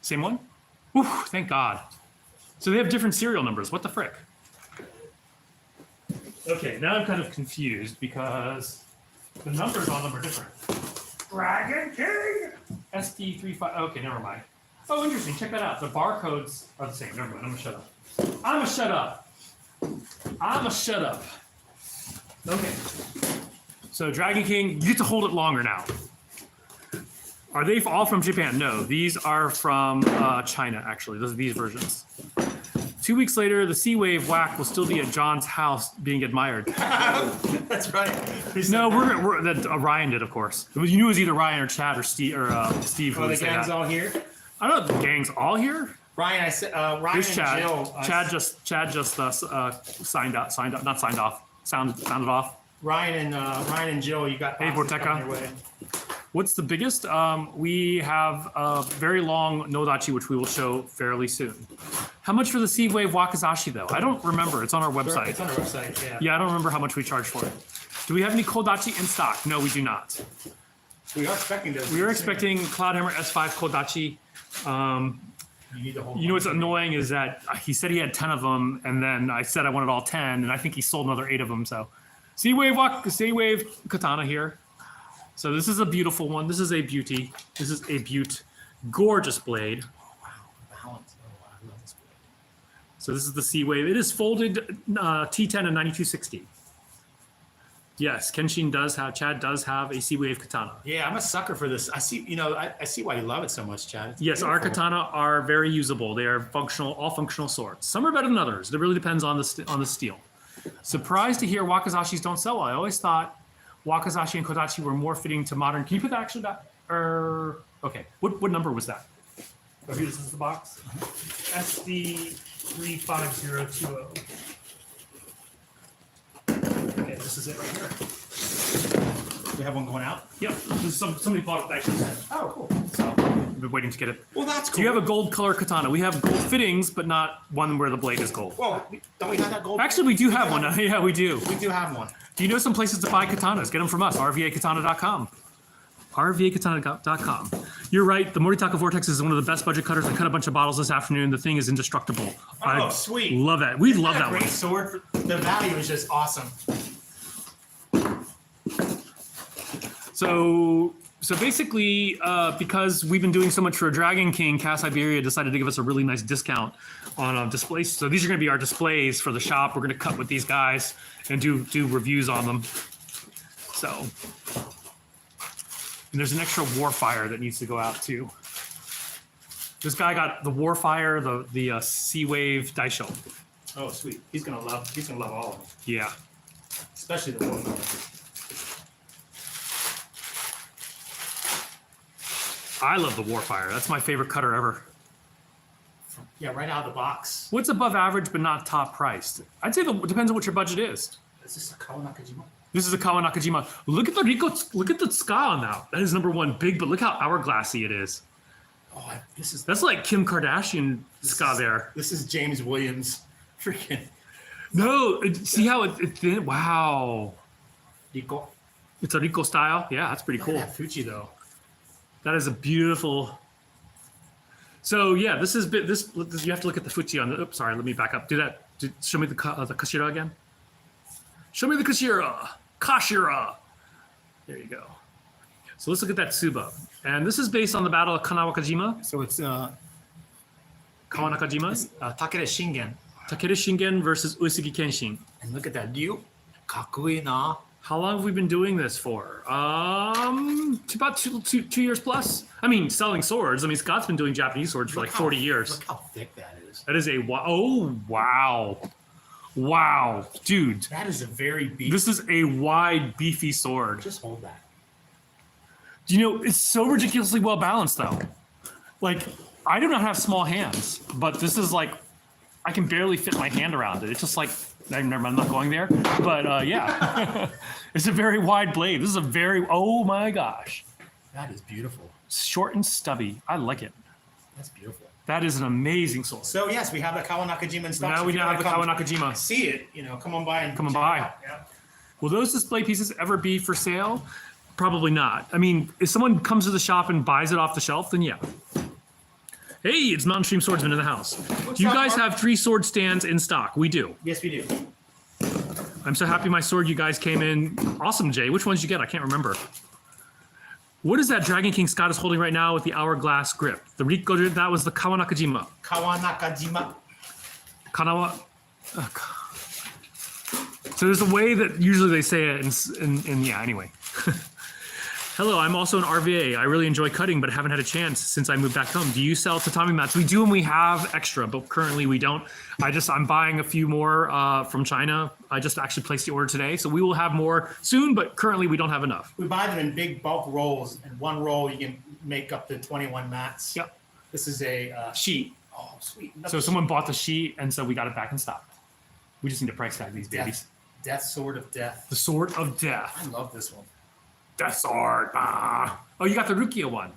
Same one? Whew, thank God. So they have different serial numbers. What the frick? Okay, now I'm kind of confused because the numbers on them are different. Dragon King! ST35. Okay, never mind. Oh, interesting. Check that out. The barcodes are the same. Never mind. I'm gonna shut up. I'm gonna shut up. I'm gonna shut up. Okay. So Dragon King, you get to hold it longer now. Are they all from Japan? No, these are from China, actually. Those are these versions. 2 weeks later, the Sea Wave Whack will still be at John's house being admired. That's right. No, we're that Ryan did, of course. You knew it was either Ryan or Chad or Steve who Oh, would the say gang's that. all here. I don't know if the gang's all here. Ryan, I said. Ryan Here's and Chad. Jill. Chad just signed off, not signed off, sounded off. Ryan and Jill, you got. Hey, boxes Vorteca. coming your way. What's the biggest? We have a very long Nodachi, which we will show fairly soon. How much for the Sea Wave Wakizashi, though? I don't remember. It's on our website. It's on our website. Yeah. Yeah, I don't remember how much we charge for it. Do we have any Kodachi in stock? No, we do not. We are expecting those. We are expecting Cloudhammer S5 Kodachi. You need to hold. You know what's annoying is that he said he had 10 of them, and then I said I wanted all 10, and I think he sold another 8 of them. So, Sea-Wave Katana here. So this is a beautiful one. This is a beauty. This is a beaut. Gorgeous blade. Balance. Oh, wow, I love this blade. So this is the Sea-Wave. It is folded T10 and 9260. Yes, Kenshin does have, Chad does have a Sea-Wave Katana. Yeah, I'm a sucker for this. I see, I see why you love it so much, Chad. It's Yes, our beautiful. katana are very usable. They are functional, all functional swords. Some are better than others. It really depends on the steel. Surprised to hear Wakazashis don't sell well. I always thought Wakazashi and Kodachi were more fitting to modern. Can you put that actually back? Okay. What number was that? Oh, here, this is the box. SD 35020. Okay, this is it right here. We have one going out. Yep. Somebody bought it actually. Oh, cool. So I've been waiting to get it. Well, that's cool. Do you have a gold color katana? We have gold fittings, but not one where the blade is gold. Whoa, don't we have that gold? Actually, we do have one. Yeah, we do. We do have one. Do you know some places to buy katanas? Get them from us, RVAKatana.com. RVAKatana.com. You're right. The Moritaka Vortex is one of the best budget cutters. I cut a bunch of bottles this afternoon. The thing is indestructible. Oh, I sweet. love that. We love Isn't that a great one. sword. The value is just awesome. So basically, because we've been doing so much for Dragon King, Cass Iberia decided to give us a really nice discount on displays. So these are going to be our displays for the shop. We're going to cut with these guys and do reviews on them. So, and there's an extra Warfire that needs to go out too. This guy got the Warfire, the Sea-Wave Daisho. Oh, sweet. He's gonna love all of them, Yeah. especially the one. I love the Warfire. That's my favorite cutter ever. Yeah, right out of the box. What's above average but not top priced? I'd say it depends on what your budget is. Is this a Kawanakajima? This is a Kawa Nakajima. Look at the Rico. Look at the ska on that. That is number one big, but look how hourglassy it is. Oh, this is That's like Kim Kardashian ska there. This is James Williams. Freaking No, see how it wow. Rico. It's a Rico style. Yeah, that's pretty cool. That Fuji though. That is a beautiful. So yeah, this is this. You have to look at the Fuji on the. Oops, sorry. Let me back up. Do that. Show me the Kashira again. Show me the Kashira. Kashira. There you go. So let's look at that Tsuba. And this is based on the Battle of Kanawakajima. So it's Kawanakajima. Takeda Shingen. Takeda Shingen versus Uesugi Kenshin. And look at that Ryu. Kakui na. How long have we been doing this for? About two years plus. I mean, selling swords. I mean, Scott's been doing Japanese swords for like 40 years. Look how thick that is. That is a wow, wow, dude. That is a very beefy. This is a wide, beefy sword. Just hold that. Do you know, it's so ridiculously well balanced though. Like, I do not have small hands, but this is like, I can barely fit my hand around it. It's just like, never mind, I'm not going there. But yeah, it's a very wide blade. This is a very, oh my gosh. That is beautiful. Short and stubby. I like it. That's beautiful. That is an amazing sword. So yes, we have the Kawanakajima in stock. Now So we if you now have the wanna come Kawanakajima. See it, come on by and Come on check it by. out. Yeah. Will those display pieces ever be for sale? Probably not. I mean, if someone comes to the shop and buys it off the shelf, then yeah. Hey, it's Mountain Stream Swordsman in the house. Do you up, guys Mark? have 3 sword stands in stock? We do. Yes, we do. I'm so happy my sword you guys came in. Awesome, Jay. Which ones you get? I can't remember. What is that Dragon King Scott is holding right now with the hourglass grip? The Rico, that was the Kawanakajima. Kawanakajima. Kanawa. So there's a way that usually they say it in yeah, anyway. Hello, I'm also an RVA. I really enjoy cutting, but haven't had a chance since I moved back home. Do you sell tatami mats? We do, and we have extra, but currently we don't. I'm buying a few more from China. I just actually placed the order today, so we will have more soon, but currently we don't have enough. We buy them in big bulk rolls. In one roll, you can make up to 21 mats. Yep. This is a Sheet. Oh, sweet. So someone bought the sheet, and so we got it back in stock. We just need to price tag these babies. Death Sword of Death. The Sword of Death. I love this one. Death Sword. Ah. Oh, you got the Rukia one.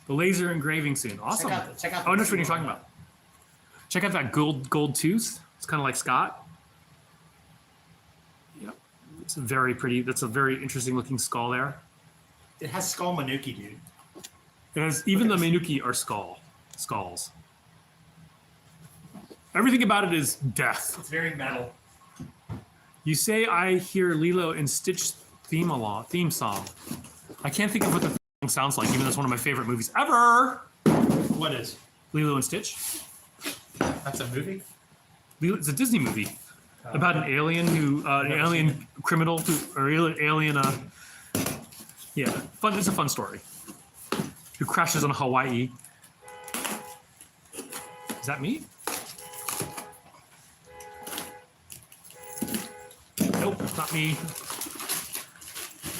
The laser engraving soon. Awesome. Check out Oh, I know this what you're one. talking about. Check out that gold tooth. It's kind of like Scott. Yep. It's a very pretty, that's a very interesting looking skull there. It has skull Manuki, dude. It has, even the Menuki are skulls. Everything about it is death. It's very metal. You say I hear Lilo and Stitch theme song. I can't think of what the song sounds like, even though it's one of my favorite movies ever. What is? Lilo and Stitch. That's a movie? It's a Disney movie about an alien an alien criminal or alien. Yeah, fun. It's a fun story. Who crashes on Hawaii? Is that me? Nope, not me.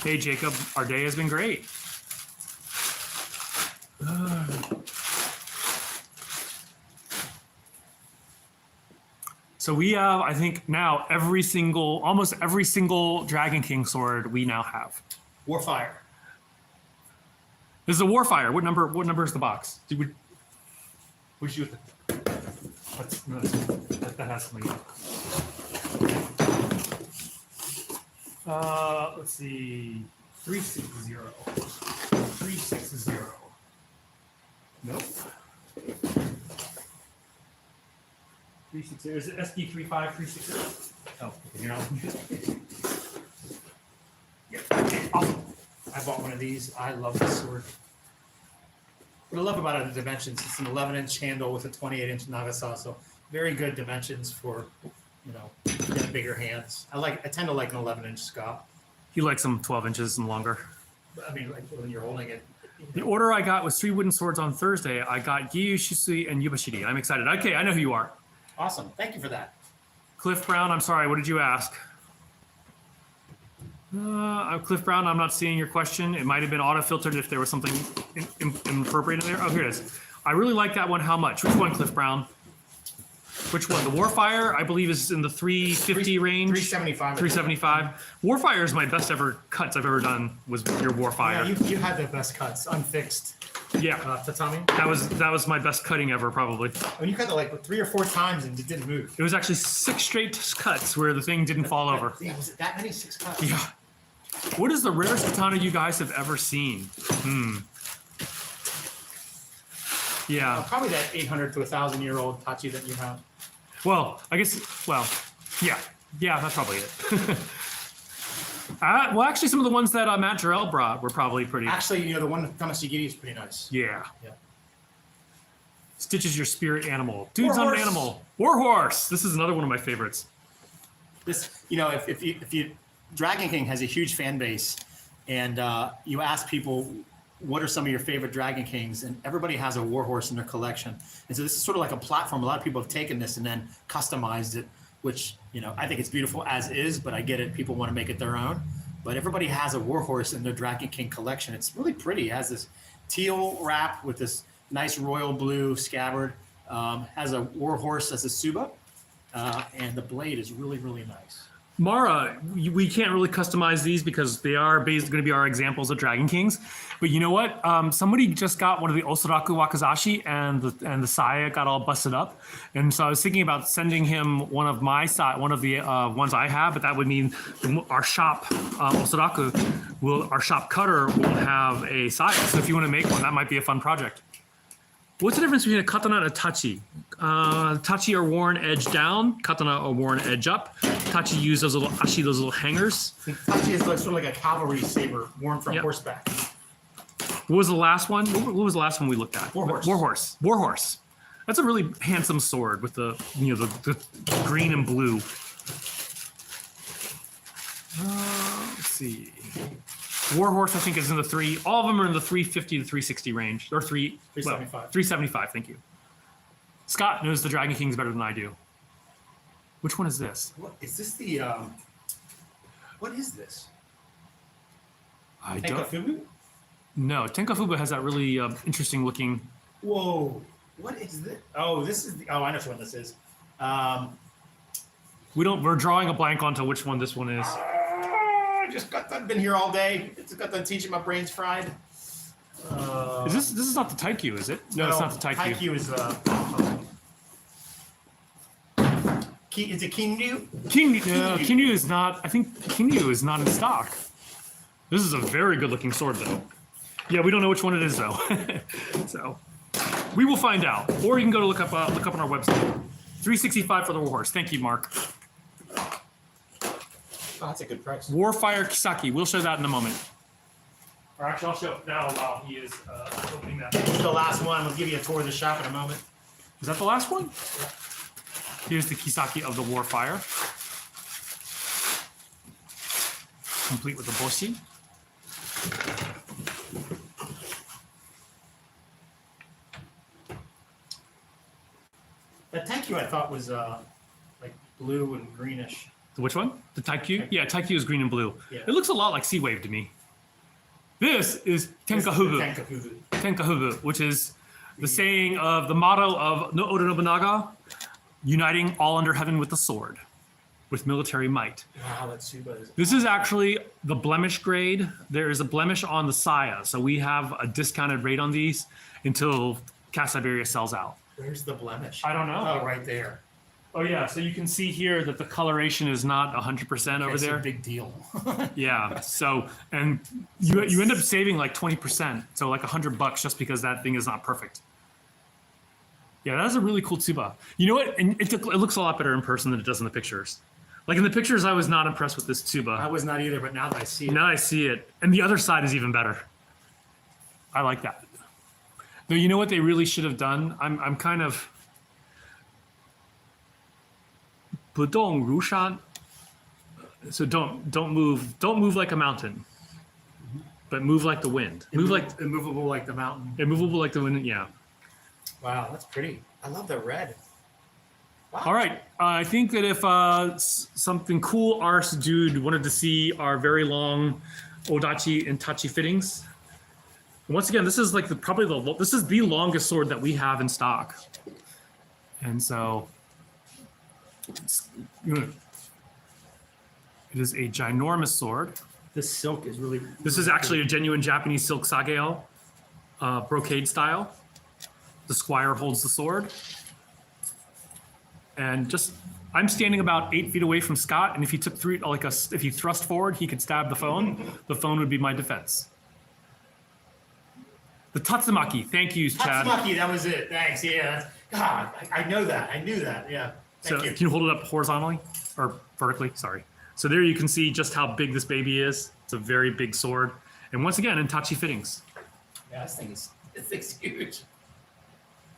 Hey Jacob, our day has been great. So we have, I think now almost every single Dragon King sword we now have. Warfire. This is a Warfire. What number is the box? What'd you do with it? No, that has something. Let's see. 360. 360. Nope. 360. Is it SD 35360? Oh, you know. Yeah. Awesome. I bought one of these. I love this sword. What I love about it are the dimensions. It's an 11-inch handle with a 28-inch Nagasa, so very good dimensions for, getting bigger hands. I tend to like an 11-inch Scott. He likes them 12 inches and longer. I mean, like when you're holding it. The order I got was 3 wooden swords on Thursday. I got Giyu, Shisui, and Yubashiri. I'm excited. Okay, I know who you are. Awesome. Thank you for that. Cliff Brown, I'm sorry. What did you ask? Cliff Brown, I'm not seeing your question. It might have been auto-filtered if there was something inappropriate in there. Oh, here it is. I really like that one. How much? Which one, Cliff Brown? Which one? The Warfire, I believe, is in the 350 range. 375. 375. Warfire is my best ever cuts I've ever done. Was your Warfire? Yeah, you had the best cuts, unfixed. Yeah, Tatami. that was my best cutting ever, probably. When you cut it like 3 or 4 times and it didn't move. It was actually 6 straight cuts where the thing didn't fall over. Yeah, was it that many 6 cuts? Yeah. What is the rarest katana you guys have ever seen? Yeah. Probably that 800 to 1,000-year-old Tachi that you have. Well, I guess. Well, yeah. Yeah, that's probably it. Well, actually, some of the ones that Matt Jarrell brought were probably pretty. Actually, the one with Tamashigiri is pretty nice. Yeah. Yeah. Stitch is your spirit animal. Dude's not an animal. Warhorse. This is another one of my favorites. This, if you Dragon King has a huge fan base, and you ask people what are some of your favorite Dragon Kings, and everybody has a warhorse in their collection. And so this is sort of like a platform. A lot of people have taken this and then customized it, which I think it's beautiful as is, but I get it. People want to make it their own. But everybody has a warhorse in their Dragon King collection. It's really pretty. It has this teal wrap with this nice royal blue scabbard. Has a warhorse as a Suba, and the blade is really, really nice. Mara, we can't really customize these because they are basically going to be our examples of Dragon Kings. But you know what? Somebody just got one of the Osaraku Wakazashi, and the saya got all busted up. And so I was thinking about sending him one of the ones I have, but that would mean our shop Osaraku our shop cutter won't have a saya. So if you want to make one, that might be a fun project. What's the difference between a katana and a tachi? Tachi are worn edge down, katana are worn edge up. Tachi use those little hangers. Tachi is sort of like a cavalry saber worn from horseback. What was the last one? What was the last one we looked at? Warhorse. Warhorse. That's a really handsome sword with the the green and blue. Let's see. Warhorse, I think, is in the all of them are in the 350 to 360 range, or 375. 375, thank you. Scott knows the Dragon Kings better than I do. Which one is this? What is this? The what is this? I don't. Tenkafubu? No, Tenkafubu has that really interesting looking. Whoa! What is this? Oh, this is the. Oh, I know which one this is. We're drawing a blank onto which one this one is. I just got done. Been here all day. Just got done teaching. My brain's fried. This is not the Taikyu, is it? No, it's not the Taikyu. Taikyu is is it Kinryu? Kinryu is not. I think Kinryu is not in stock. This is a very good looking sword though. Yeah, we don't know which one it is though. So we will find out. Or you can go to look up on our website. 365 for the Warhorse. Thank you, Mark. Oh, that's a good price. Warfire Kisaki. We'll show that in a moment. Or actually, I'll show it now while he is opening that. This is the last one. We'll give you a tour of the shop in a moment. Is that the last one? Here's the Kisaki of the Warfire. Complete with the boshi. That thank you I thought was like blue and greenish. Which one? The Taikyu? Yeah, Taikyu is green and blue. Yeah. It looks a lot like Sea Wave to me. This is Tenkahubu. Tenkahubu. Tenkahubu, which is the saying of the motto of Oda Nobunaga, uniting all under heaven with the sword, with military might. Wow, that Tsuba is. This is actually the blemish grade. There is a blemish on the saya, so we have a discounted rate on these until Cast Siberia sells out. Where's the blemish? I don't know. Oh, right there. Oh yeah, so you can see here that the coloration is not 100% over It's there. a big deal. Yeah. So, and you end up saving like 20%. So like $100 just because that thing is not perfect. Yeah, that is a really cool tsuba. You know what? And it looks a lot better in person than it does in the pictures. Like in the pictures, I was not impressed with this tsuba. I was not either, but now that I see it. Now I see it, and the other side is even better. I like that. Though you know what they really should have done? I'm kind of. 不动如山. So don't move like a mountain, but move like the wind. Move like immovable like the mountain. immovable like the wind. Yeah. Wow, that's pretty. I love the red. Wow. All right. I think that if something cool arse dude wanted to see our very long odachi and tachi fittings. And once again, this is like this is the longest sword that we have in stock, and so. It is a ginormous sword. This silk is really. This is actually a genuine Japanese silk sageo, brocade style. The squire holds the sword. And I'm standing about 8 feet away from Scott, and if he took if he thrust forward, he could stab the phone. The phone would be my defense. The Tatsumaki, thank you, Chad. Tatsumaki, that was it. Thanks. Yeah. God, I know that. I knew that. Yeah. So Thank you. can you hold it up horizontally or vertically? Sorry. So there you can see just how big this baby is. It's a very big sword. And once again, in tachi fittings. Yeah, this thing's huge.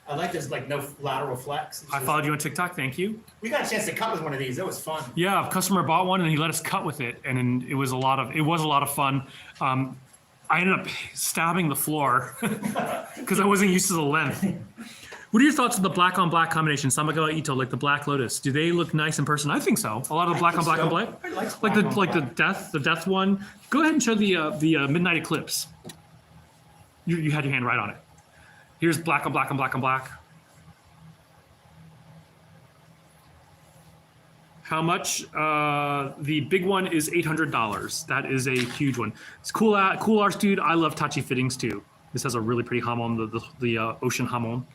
I like this, like no lateral flex. I followed you on TikTok. Thank you. We got a chance to cut with one of these. That was fun. Yeah, a customer bought one and he let us cut with it, and it was a lot of fun. I ended up stabbing the floor because I wasn't used to the length. What are your thoughts on the black on black combination, Samagawa Ito, like the Black Lotus? Do they look nice in person? I think so. A lot of the black on black on black. I like Like the death one. Go ahead and show the Midnight Eclipse. You had your hand right on it. Here's black on black on black on black. How much? The big one is $800. That is a huge one. It's cool arts, dude. I love tachi fittings too. This has a really pretty hamon, the ocean hamon.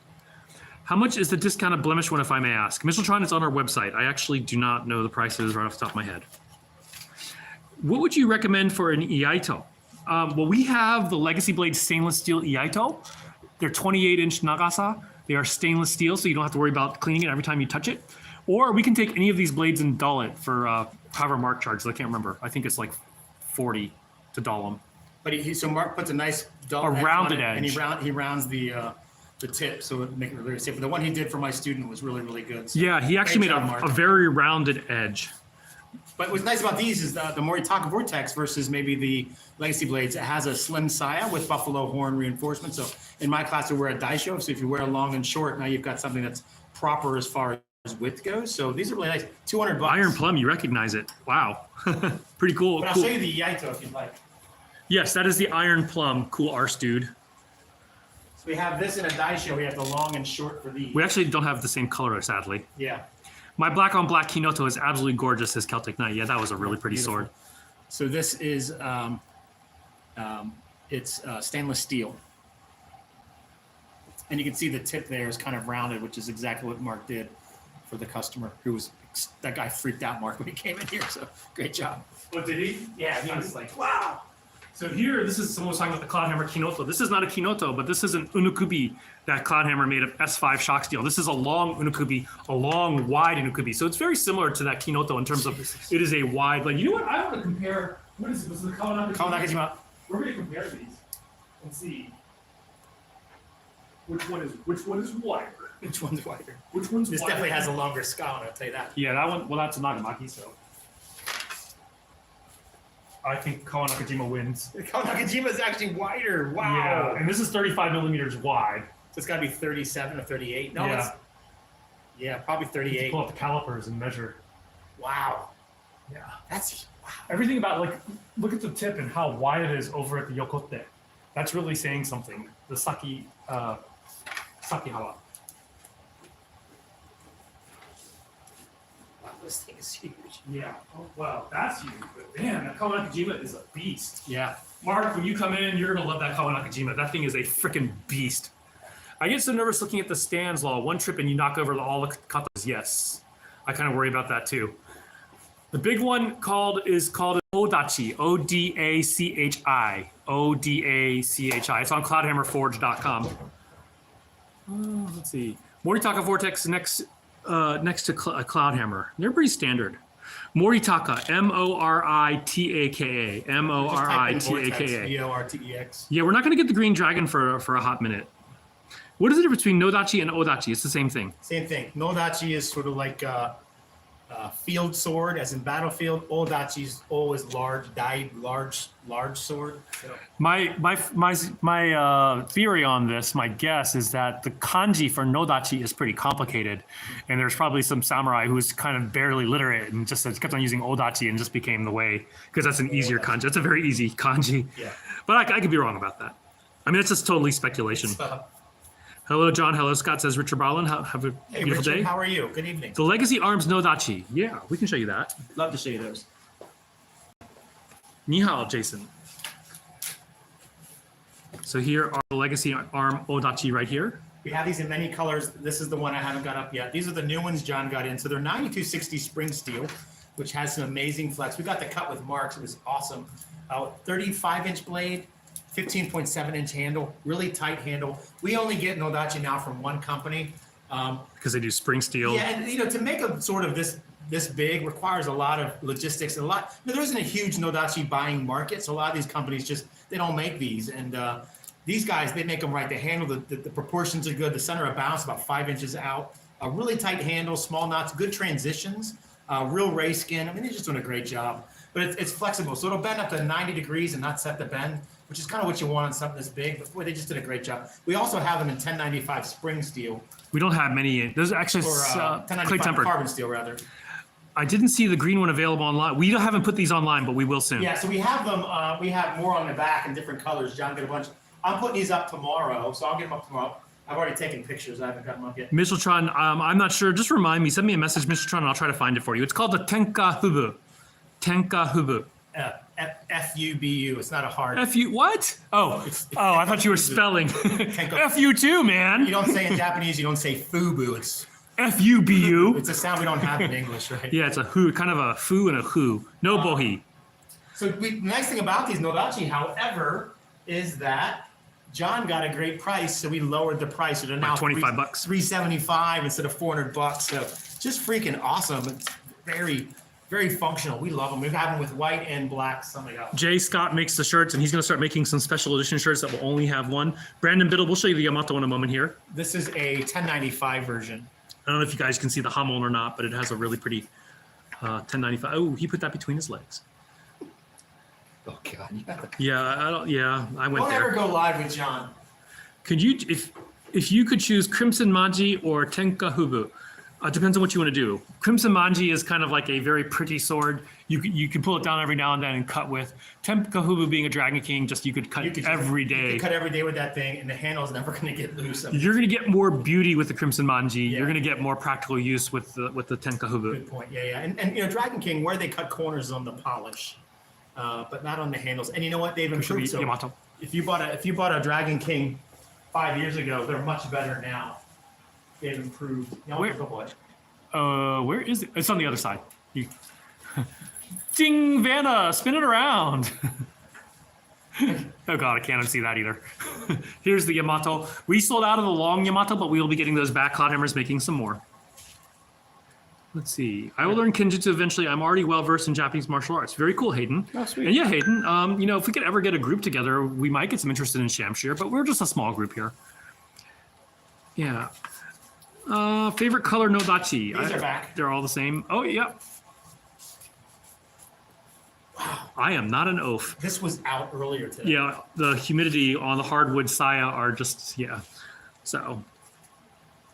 How much is the discounted blemish one, if I may ask? Mistletron is on our website. I actually do not know the prices right off the top of my head. What would you recommend for an Iaito? Well, we have the Legacy Blade stainless steel Iaito. They're 28-inch Nagasa. They are stainless steel, so you don't have to worry about cleaning it every time you touch it. Or we can take any of these blades and dull it for however Mark charges. I can't remember. I think it's like 40 to dull them. But so Mark puts a nice dull A edge rounded on it, edge. and he rounds the tip, so it would make it really safe. But the one he did for my student was really, really good. So Yeah, he actually great made job, Mark. a very rounded edge. But what's nice about these is the Moritaka Vortex versus maybe the Legacy Blades. It has a slim saya with buffalo horn reinforcement. So in my class, we wear a daisho. So if you wear long and short, now you've got something that's proper as far as width goes. So these are really nice. $200. Iron Plum, you recognize it. Wow. Pretty cool. But I'll Cool. show you the Yaito if you'd like. Yes, that is the Iron Plum. Cool arse, dude. So we have this in a daisho. We have the long and short for these. We actually don't have the same color, sadly. Yeah. My black on black Kinoto is absolutely gorgeous as Celtic Knight. Yeah, that was a really pretty Beautiful. sword. So this is stainless steel. And you can see the tip there is kind of rounded, which is exactly what Mark did for the customer that guy freaked out, Mark, when he came in here. So great job. What did he? Yeah, he was like, wow. So here, this is someone was talking about the Cloudhammer Kinoto. This is not a Kinoto, but this is an unukubi that Cloudhammer made of S5 shock steel. This is a long unukubi, a long, wide unukubi. So it's very similar to that Kinoto in terms of it is a wide blade. You know what? I want to compare. What is it? Was it the Kawanakajima. We're going to compare these and see which one is wider. Which one's wider? Which one's This wider? definitely has a longer scout, I'll tell you that. Yeah, that one. Well, that's a Nagamaki, so I think Kawanakajima wins. The Kawanakajima is actually wider. Wow. Yeah, and this is 35 millimeters wide. So it's got to be 37 or 38. No, Yeah. yeah, probably 38. Pull up the calipers and measure. Wow. Yeah. That's wow. Everything about, like, look at the tip and how wide it is over at the yokote. That's really saying something. The Sakihawa. Wow, this thing is huge. Yeah. Oh, wow, that's huge. But man, that Kawanakajima is a beast. Yeah. Mark, when you come in, you're gonna love that Kawanakajima. That thing is a freaking beast. I get so nervous looking at the stands law. One trip and you knock over all the katas. Yes, I kind of worry about that too. The big one is called Odachi. O-D-A-C-H-I. O-D-A-C-H-I. It's on CloudhammerForge.com. Let's see. Moritaka Vortex next to Cloudhammer. They're pretty standard. Moritaka, M-O-R-I-T-A-K-A. M-O-R-I-T-A-K-A. V-O-R-T-E-X. Yeah, we're not going to get the green dragon for a hot minute. What is the difference between Nodachi and Odachi? It's the same thing. Same thing. Nodachi is sort of like field sword, as in battlefield. Odachi's O is large, large sword. So, My theory on this, my guess is that the kanji for Nodachi is pretty complicated, and there's probably some samurai who's kind of barely literate and just kept on using Odachi and just became the way because that's an easier kanji. That's a very easy kanji. yeah. But I could be wrong about that. I mean, it's just totally speculation. Hello, John. Hello, Scott, says Richard Barlin. Have a Hey, beautiful Richard, day. how are you? Good evening. The Legacy Arms Nodachi. Yeah, we can show you that. Love to show you those. Ni hao, Jason. So here are the Legacy Arm Odachi right here. We have these in many colors. This is the one I haven't got up yet. These are the new ones John got in. So they're 9260 spring steel, which has some amazing flex. We got the cut with marks. It was awesome. 35-inch blade, 15.7-inch handle, really tight handle. We only get Nodachi now from one company. Because they do spring steel. Yeah, and to make a sort of this big requires a lot of logistics and there isn't a huge Nodachi buying market. So a lot of these companies they don't make these. And these guys, they make them right. They handle the proportions are good. The center of balance about 5 inches out. A really tight handle, small knots, good transitions, real ray skin. I mean, they're just doing a great job. But it's flexible, so it'll bend up to 90 degrees and not set the bend, which is kind of what you want on something this big. But boy, they just did a great job. We also have them in 1095 spring steel. We don't have many. There's actually Or clay 1095 tempered. carbon steel, rather. I didn't see the green one available online. We haven't put these online, but we will soon. Yeah, so we have them. We have more on the back in different colors. John got a bunch. I'm putting these up tomorrow, so I'll get them up tomorrow. I've already taken pictures. I haven't got them up yet. Micheltron, I'm not sure. Just remind me. Send me a message, Micheltron, and I'll try to find it for you. It's called the Tenka Hubu. Tenka Hubu. F-U-B-U. It's not a hard. F-U, what? Oh, I thought you were spelling. F-U too, You man. don't say in Japanese. You don't say fubu. It's F-U-B-U. a sound we don't have in English, right? Yeah, it's a hu, kind of a fu and a hu. No bohi. So the nice thing about these Nodachi, however, is that John got a great price, so we lowered the price. So they're now $25. $375 instead of $400. So just freaking awesome. It's very, very functional. We love them. We've had them with white and black. Something else. Jay Scott makes the shirts, and he's going to start making some special edition shirts that will only have one. Brandon Biddle, we'll show you the Yamato in a moment here. This is a 1095 version. I don't know if you guys can see the Hummel or not, but it has a really pretty 1095. Oh, he put that between his legs. Oh God! Yeah, I went Don't ever there. go live with John. Could you, if you could choose Crimson Manji or Tenka Hubu? Depends on what you want to do. Crimson Manji is kind of like a very pretty sword. You can pull it down every now and then and cut with. Tenka Hubu being a Dragon King, you could cut every You day. can cut every day with that thing, and the handle's never going to get loose. You're going to get more beauty with the Crimson Manji. Yeah. You're going to get more practical use with the Tenka Hubu. Good point. Yeah. And Dragon King, where they cut corners is on the polish, but not on the handles. And you know what? They've Should be improved. So Yamato. if you bought a Dragon King 5 years ago, they're much better now. They've improved. Where is it? It's on the other side. Ding, Vanna, spin it around. Oh god, I can't unsee that either. Here's the Yamato. We sold out of the long Yamato, but we will be getting those back. Cloud Hammer's making some more. Let's see. I will learn Kenjutsu eventually. I'm already well versed in Japanese martial arts. Very cool, Hayden. Oh, sweet. And yeah, Hayden, you know, if we could ever get a group together, we might get some interested in Shamshir, but we're just a small group here. Yeah. Favorite color, no dachi. These are back. They're all the same. Oh, yeah. Wow. I am not an oaf. This was out earlier today. Yeah, the humidity on the hardwood saya are just, yeah. So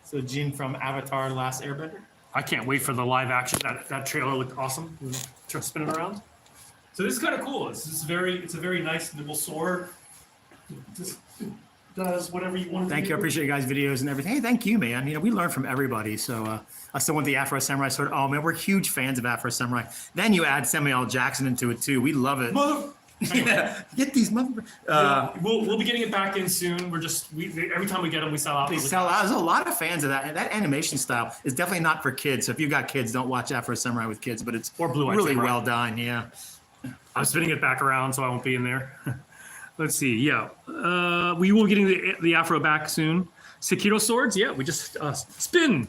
So Jin from Avatar: The Last Airbender. I can't wait for the live action. That trailer looked awesome. Try to spin it around. So this is kind of cool. It's a very nice nimble sword. Just does whatever you want. Thank you. I appreciate you guys' videos and everything. Hey, thank you, man. You know, we learn from everybody. So I still want the Afro Samurai sword. Oh man, we're huge fans of Afro Samurai. Then you add Samuel L. Jackson into it too. We love it. Yeah, get these mother. We'll be getting it back in soon. We're just every time we get them, we sell out. They sell out. There's a lot of fans of that. And that animation style is definitely not for kids. So if you've got kids, don't watch Afro Samurai with kids. But it's Or Blue Eyed really Samurai. well done. Yeah. I'm spinning it back around, so I won't be in there. Let's see. Yeah, we will be getting the Afro back soon. Sekiro swords. Yeah, we just spin.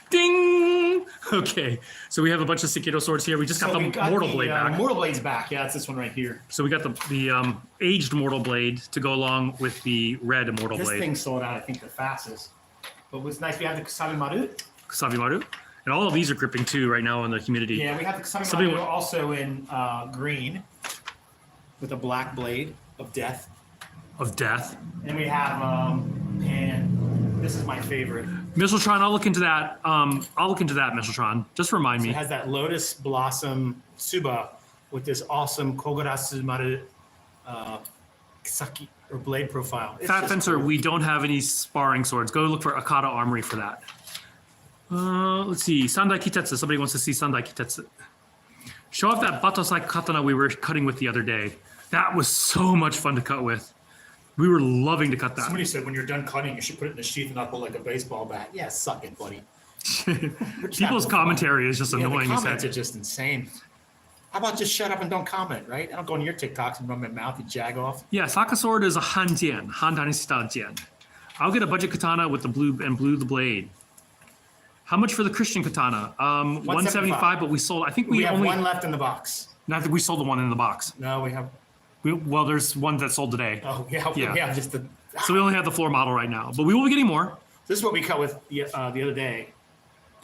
Ding. Okay, so we have a bunch of Sekiro swords here. We just got So the we got Mortal the, Blade back. Mortal Blade's back. Yeah, it's this one right here. So we got the aged Mortal Blade to go along with the red Mortal This Blade. thing sold out, I think, the fastest. But what's nice, we have the Kusabi Maru. Sabimaru. And all of these are gripping too right now in the humidity. Yeah, we have the Kusabi Somebody Maru wa- also in green with a black blade of death. Of death. And we have, and this is my favorite. Mistletron, I'll look into that. I'll look into that, Mistletron. Just remind It me. has that lotus blossom tsuba with this awesome Kogarasu Maru Kisaki or blade profile. It's Fat just Fencer, cool. we don't have any sparring swords. Go look for Akata Armory for that. Let's see. Sandai Kitetsu. Somebody wants to see Sandai Kitetsu. Show off that Batosai Katana we were cutting with the other day. That was so much fun to cut with. We were loving to cut that. Somebody said when you're done cutting, you should put it in the sheath and not pull like a baseball bat. Yeah, suck it, buddy. People's commentary is just Yeah, the annoying as comments heck. are just insane. How about just shut up and don't comment, right? I don't go on your TikToks and run my mouth, you jag off. Yeah, Saka Sword is a Hanjian. Handanista Jian. I'll get a budget katana with the blue the blade. How much for the Christian katana? 175, but we sold. I think We have only. one left in the box. I think we sold the one in the box. No, we have. Well, there's one that sold today. Oh, yeah, Yeah. we have just the. So we only have the floor model right now, but we will be getting more. This is what we cut with the other day,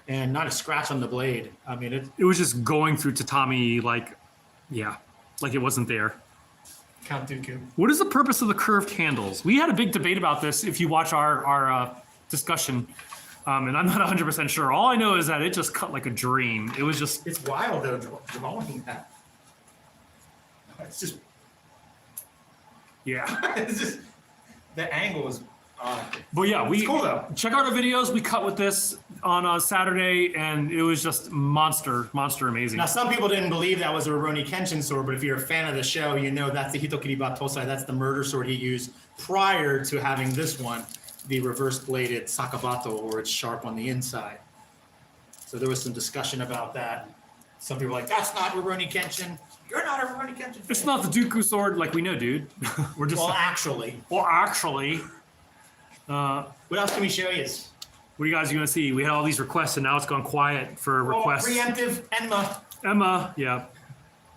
and not a scratch on the blade. I mean, It was just going through tatami like it wasn't there. Count Dooku. What is the purpose of the curved handles? We had a big debate about this if you watch our discussion, and I'm not 100% sure. All I know is that it just cut like a dream. It was just, It's wild though, drawing that. It's just, yeah. it's just, the angle is. But yeah, It's cool though. check out our videos. We cut with this on Saturday, and it was just monster amazing. Now, some people didn't believe that was a Rurouni Kenshin sword, but if you're a fan of the show, you know that's the Hitokiri Batosai. That's the murder sword he used prior to having this one, the reverse-bladed Sakabato, or it's sharp on the inside. So there was some discussion about that. Some people were like, that's not Rurouni Kenshin. You're not a Rurouni Kenshin. It's not the Dooku sword like we know, dude. We're just. Well, actually. Well, actually. What else can we show you? What are you guys going to see? We had all these requests, and now it's gone quiet for requests. Preemptive Enma. Emma, yeah.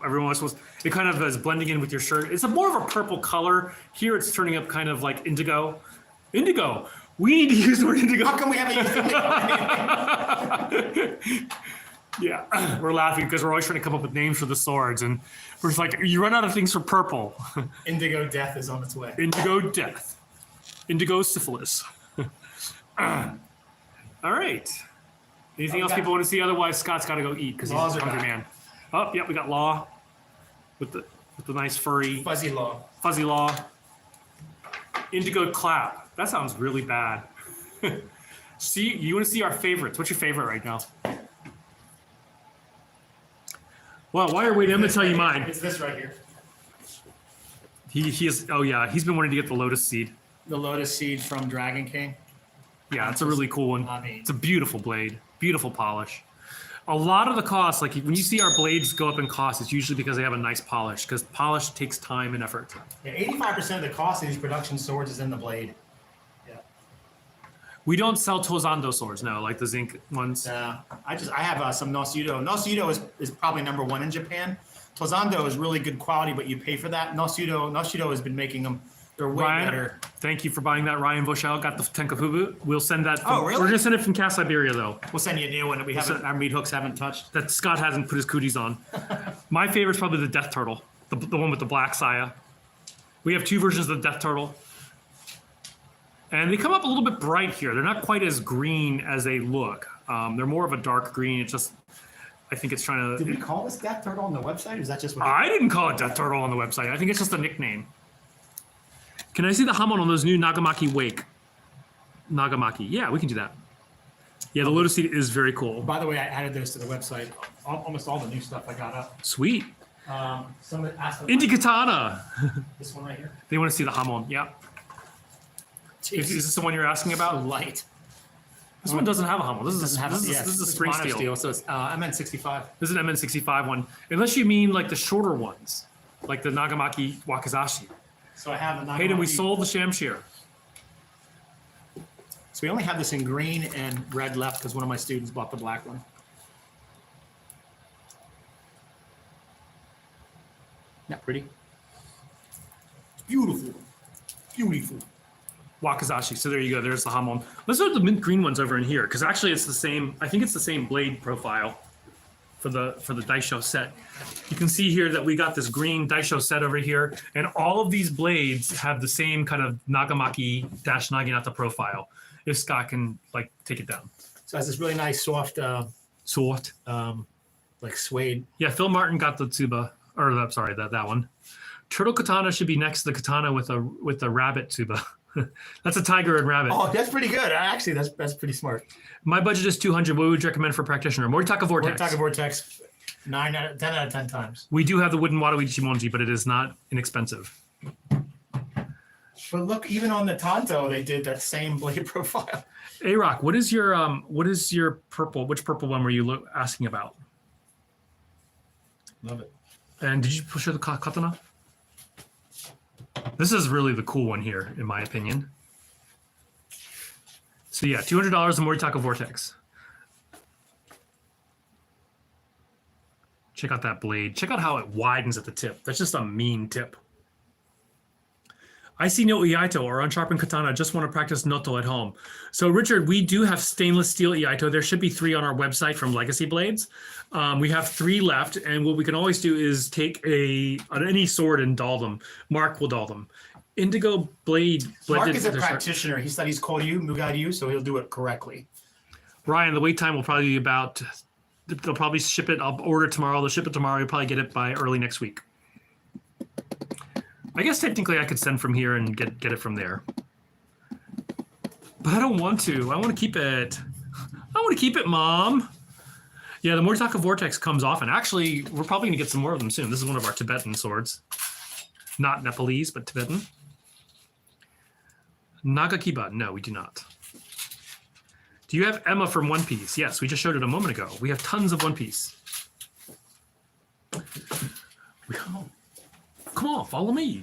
Everyone was supposed. It kind of is blending in with your shirt. It's a more of a purple color. Here, it's turning up kind of like indigo. Indigo. We need to use the word indigo. How come we haven't used it? Yeah, we're laughing because we're always trying to come up with names for the swords, and we're just like, you run out of things for purple. Indigo Death is on its way. Indigo death. Indigo syphilis. All right. Anything else people want to see? Otherwise, Scott's got to go eat because he's Laws a are hungry back. man. Oh, yeah, we got Law with the nice furry Fuzzy Law. fuzzy Law. Indigo clap. That sounds really bad. See, you want to see our favorites? What's your favorite right now? Well, while you're waiting, I'm gonna tell you mine. It's this right here. He is. Oh yeah, he's been wanting to get the Lotus Seed. The Lotus Seed from Dragon King. Yeah, it's a really cool one. I mean- It's a beautiful blade, beautiful polish. A lot of the cost, like when you see our blades go up in cost, it's usually because they have a nice polish, because polish takes time and effort. Yeah, 85% of the cost of these production swords is in the blade. Yeah. We don't sell Tozando swords, no, like the zinc ones. I have some Nosudo. Nosudo is probably #1 in Japan. Tozando is really good quality, but you pay for that. Nosudo has been making them. They're way Ryan, better. thank you for buying that. Ryan Voshel got the Tenkafubu. We'll send that. Oh, really? We're gonna send it from Cast Siberia though. We'll send you a new one that we haven't. Our meat hooks haven't touched. That Scott hasn't put his cooties on. My favorite's probably the Death Turtle, the one with the black saya. We have 2 versions of the Death Turtle. And they come up a little bit bright here. They're not quite as green as they look. They're more of a dark green. It's just, I think it's trying Did we to. call this Death Turtle on the website? Or is that just what? I didn't call it Death Turtle on the website. I think it's just a nickname. Can I see the Hamon on those new Nagamaki Wake? Nagamaki. Yeah, we can do that. Yeah, the Lotus Seed is very cool. By the way, I added those to the website. Almost all the new stuff I got up. Sweet. Someone asked Indy Katana. this one right here. They want to see the Hamon. Yeah. Is this the one you're asking about? So light. This one doesn't have a Hamon. This is Doesn't have this yes, is a it's spring mono steel. So it's MN65. This is an MN65 one. Unless you mean like the shorter ones, like the Nagamaki Wakazashi. So I have the. Hayden, we Nagamaki- sold the Shamshir. So we only have this in green and red left because one of my students bought the black one. Not pretty. Beautiful. Beautiful. Wakazashi. So there you go. There's the Hamon. Let's look at the mint green ones over in here, because actually it's the same. I think it's the same blade profile for the Daisho set. You can see here that we got this green Daisho set over here, and all of these blades have the same kind of Nagamaki-Naginata profile. If Scott can like take it down. So it has this really nice soft, Sort. like suede. Yeah, Phil Martin got the Tsuba, or sorry, that one. Turtle Katana should be next to the Katana with a rabbit Tsuba. That's a tiger and rabbit. Oh, that's pretty good. Actually, that's pretty smart. My budget is 200. What would you recommend for practitioner? Moritaka Vortex. Vortex Vortex, 10 out of 10 times. We do have the wooden Watawi Chimonji, but it is not inexpensive. But look, even on the Tonto, they did that same blade profile. A-Rock, what is your purple? Which purple one were you asking about? Love it. And did you push the Katana? This is really the cool one here, in my opinion. So yeah, $200 the Moritaka Vortex. Check out that blade. Check out how it widens at the tip. That's just a mean tip. I see no Iaito or unsharpened katana. Just want to practice noto at home. So Richard, we do have stainless steel Iaito. There should be 3 on our website from Legacy Blades. We have 3 left, and what we can always do is take any sword and dull them. Mark will dull them. Indigo blade. Mark is a practitioner. He studies Koryu, Mugaryu, so he'll do it correctly. Ryan, the wait time will probably be about. They'll probably ship it. I'll order tomorrow. They'll ship it tomorrow. You'll probably get it by early next week. I guess technically I could send from here and get it from there. But I don't want to. I want to keep it. I want to keep it, Mom. Yeah, the Moritaka Vortex comes off, and actually, we're probably going to get some more of them soon. This is one of our Tibetan swords. Not Nepalese, but Tibetan. Nagakiba. No, we do not. Do you have Emma from One Piece? Yes, we just showed it a moment ago. We have tons of One Piece. Come on, follow me.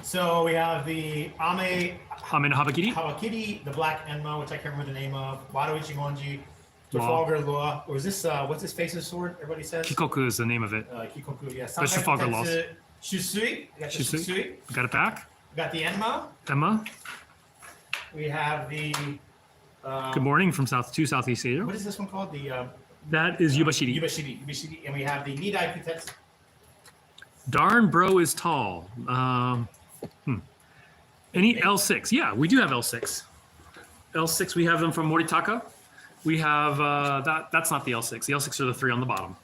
So we have the Ame Hamen Habakiri. Hawakiri, the Black Enma, which I can't remember the name of, Wado Ichimonji, Law. Trafalgar Law, or is this, what's his face's sword, everybody says? Kikoku is the name of it. Kikoku, yeah. That's Trafalgar Law. Shusui, we got the Shusui. Shusui. We got it back. We got the Enma. Emma. We have the, Good morning from Southeast Asia. what is this one called? The, That is Yubashiri. Yubashiri, and we have the Nidai Kutetsu. Darn bro is tall. Any L6? Yeah, we do have L6. L6, we have them from Moritaka. We have, that's not the L6. The L6 are the 3 on the bottom.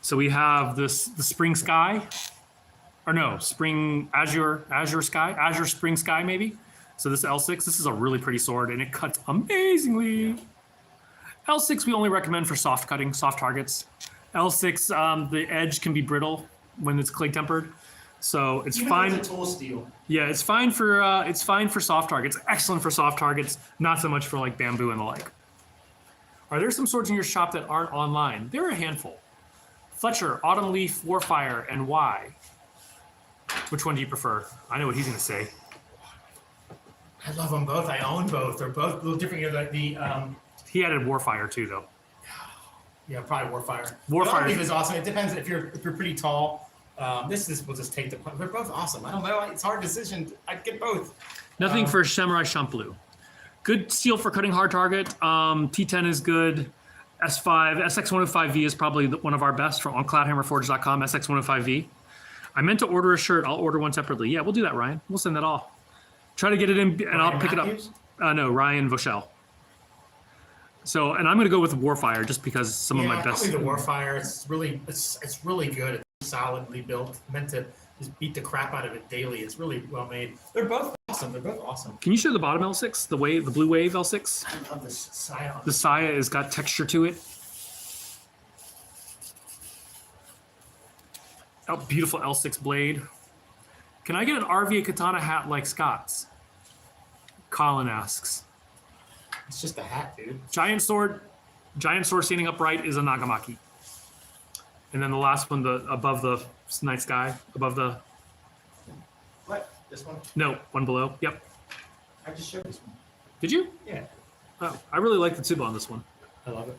So we have the Spring Sky. Or no, Spring Azure Sky. Azure Spring Sky, maybe. So this L6, this is a really pretty sword, and it cuts amazingly. L6 we only recommend for soft cutting, soft targets. L6, the edge can be brittle when it's clay tempered, so it's fine. It's a tool steel. Yeah, it's fine for soft targets. Excellent for soft targets, not so much for like bamboo and the like. Are there some swords in your shop that aren't online? There are a handful. Fletcher, Autumn Leaf, Warfire, and why? Which one do you prefer? I know what he's going to say. I love them both. I own both. They're both a little different. He added Warfire too, though. Yeah, probably Warfire. Warfire is awesome. It depends if you're pretty tall. We'll just take the. They're both awesome. I don't know. It's a hard decision. I'd get both. Nothing for Samurai Champloo. Good steel for cutting hard target. T10 is good. S5, SX105V is probably one of our best on cloudhammerforge.com, SX105V. I meant to order a shirt. I'll order one separately. Yeah, we'll do that, Ryan. We'll send that off. Try to get it in, and I'll pick Matthews? it up. No, Ryan Voshell. So, and I'm going to go with Warfire just because some of my best. Probably the Warfire. It's really good. It's solidly built. Meant to just beat the crap out of it daily. It's really well made. They're both awesome. Can you show the bottom L6, the blue wave L6? I love this Saya. The Saya has got texture to it. Oh, beautiful L6 blade. Can I get an RVA Katana hat like Scott's? Colin asks. It's just a hat, dude. Giant sword standing upright is a Nagamaki. And then the last one, above the night sky, above the. What? This one? No, one below. Yep. I just showed this one. Did you? Yeah. Oh, I really like the Tsuba on this one I love it.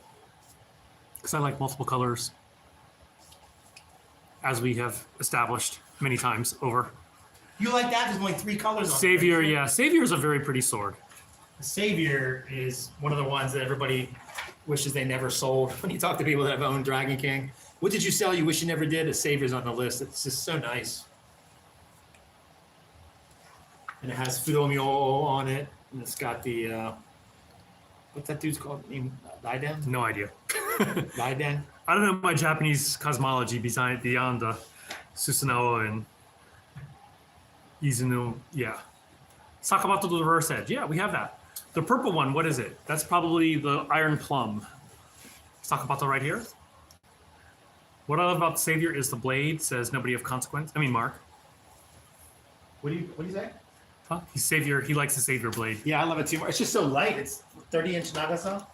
because I like multiple colors, as we have established many times over. You like that? There's only 3 colors on it. Savior, yeah. Savior is a very pretty sword. The Savior is one of the ones that everybody wishes they never sold. When you talk to people that have owned Dragon King, what did you sell you wish you never did? The Savior's on the list. It's just so nice. And it has Fudomyo on it. And it's got the, what's that dude's called? Raiden? No idea. Raiden? I don't know my Japanese cosmology beyond the Susanoo and Izuno. Yeah. Sakamoto the reverse edge. Yeah, we have that. The purple one, what is it? That's probably the Iron Plum. Sakamoto right here. What I love about the Savior is the blade says nobody of consequence. I mean, Mark. What do you say? Huh? He's Savior. He likes the Savior blade. Yeah, I love it too. It's just so light. It's 30-inch Nagasa.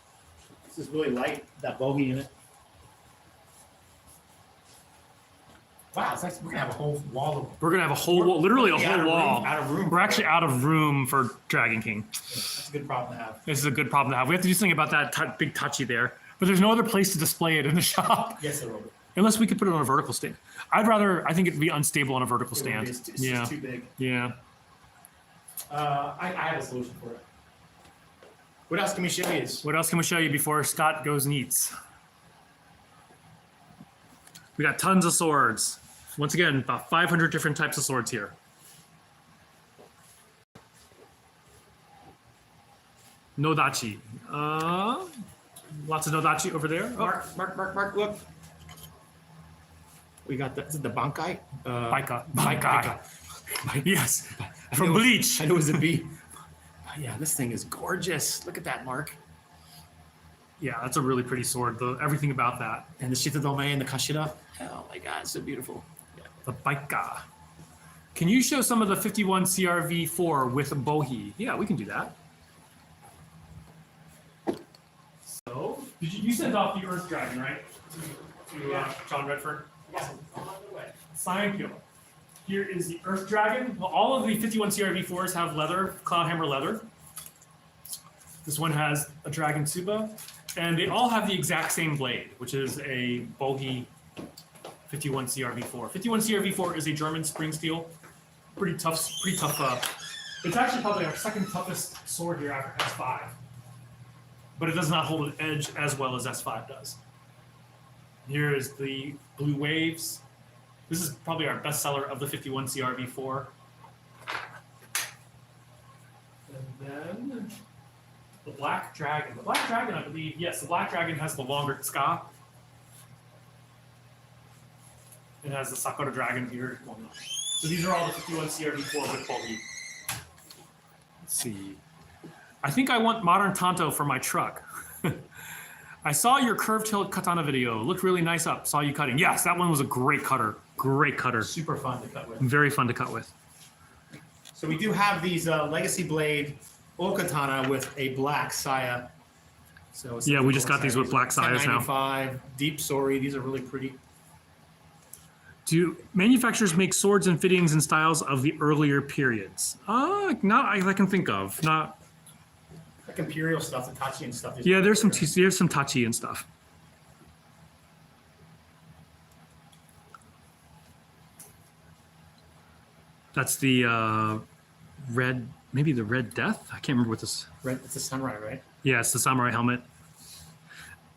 This is really light. That bogey in it. Wow, it's like we're gonna have a whole wall of. We're gonna have a whole wall, literally a Out whole of wall. Out of room. We're actually out of room for Dragon King. That's a good problem to have. This is a good problem to have. We have to do something about that big touchy there. But there's no other place to display it in the shop. Yes, there will be. Unless we could put it on a vertical stand. I think it'd be unstable on a vertical stand. It's Yeah. just too big. Yeah. I have a solution for it. What else can we show you? What else can we show you before Scott goes and eats? We got tons of swords. Once again, about 500 different types of swords here. Nodachi. Lots of Nodachi over there. Oh, Mark, look. We got is it the Bankai? Baika. Baika. Yes. From Bleach. I know it was a B. Yeah, this thing is gorgeous. Look at that, Mark. Yeah, that's a really pretty sword. Everything about that. And the Shitadome and the Kashira. Oh my God, it's so beautiful. The Baika. Can you show some of the 51 CRV4 with Bohi? Yeah, we can do that. So, you sent off the Earth Dragon, right? To John Redford? Yes, on the way. Sankyo. Here is the Earth Dragon. Well, all of the 51 CRV4s have leather, Cloudhammer leather. This one has a Dragon Tsuba. And they all have the exact same blade, which is a Bohi 51 CRV4. 51 CRV4 is a German spring steel. Pretty tough. It's actually probably our second toughest sword here after S5. But it does not hold an edge as well as S5 does. Here is the Blue Waves. This is probably our best seller of the 51 CRV4. And then the Black Dragon. The Black Dragon, I believe, yes, the Black Dragon has the longer ska. It has the Sakura Dragon here. So these are all the 51 CRV4 with Bohi. Let's see. I think I want modern Tanto for my truck. I saw your curved hilt katana video. Looked really nice up. Saw you cutting. Yes, that one was a great cutter. Great cutter. Super fun to cut with. Very fun to cut with. So we do have these Legacy Blade old katana with a black Saya So it's Yeah, we just got these with black sides now. 1095, deep sorry. These are really pretty. Do manufacturers make swords and fittings and styles of the earlier periods? Not I can think of. Not. Like imperial stuff, the Tachi and stuff. Yeah, there's some Tachi and stuff. That's the red, maybe the Red Death. I can't remember what this. Red, it's a samurai, right? Yeah, it's the samurai helmet.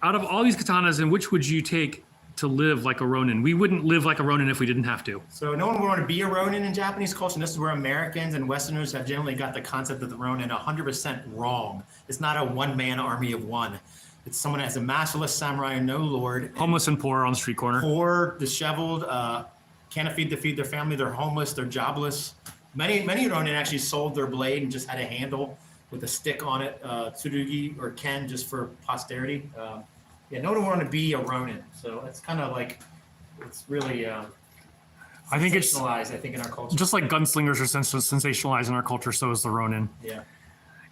Out of all these katanas, in which would you take to live like a Ronin? We wouldn't live like a Ronin if we didn't have to. So no one would want to be a Ronin in Japanese culture. And this is where Americans and Westerners have generally got the concept of the Ronin 100% wrong. It's not a one-man army of one. It's someone that has a masterless samurai and no lord. Homeless and poor on the street corner. Poor, disheveled, can't afford to feed their family. They're homeless. They're jobless. Many Ronin actually sold their blade and just had a handle with a stick on it, tsurugi or ken, just for posterity. Yeah, no one would want to be a Ronin. So it's kind of like, it's really I think it's sensationalized, I think, in our culture. just like gunslingers are sensationalized in our culture, so is the Ronin. Yeah.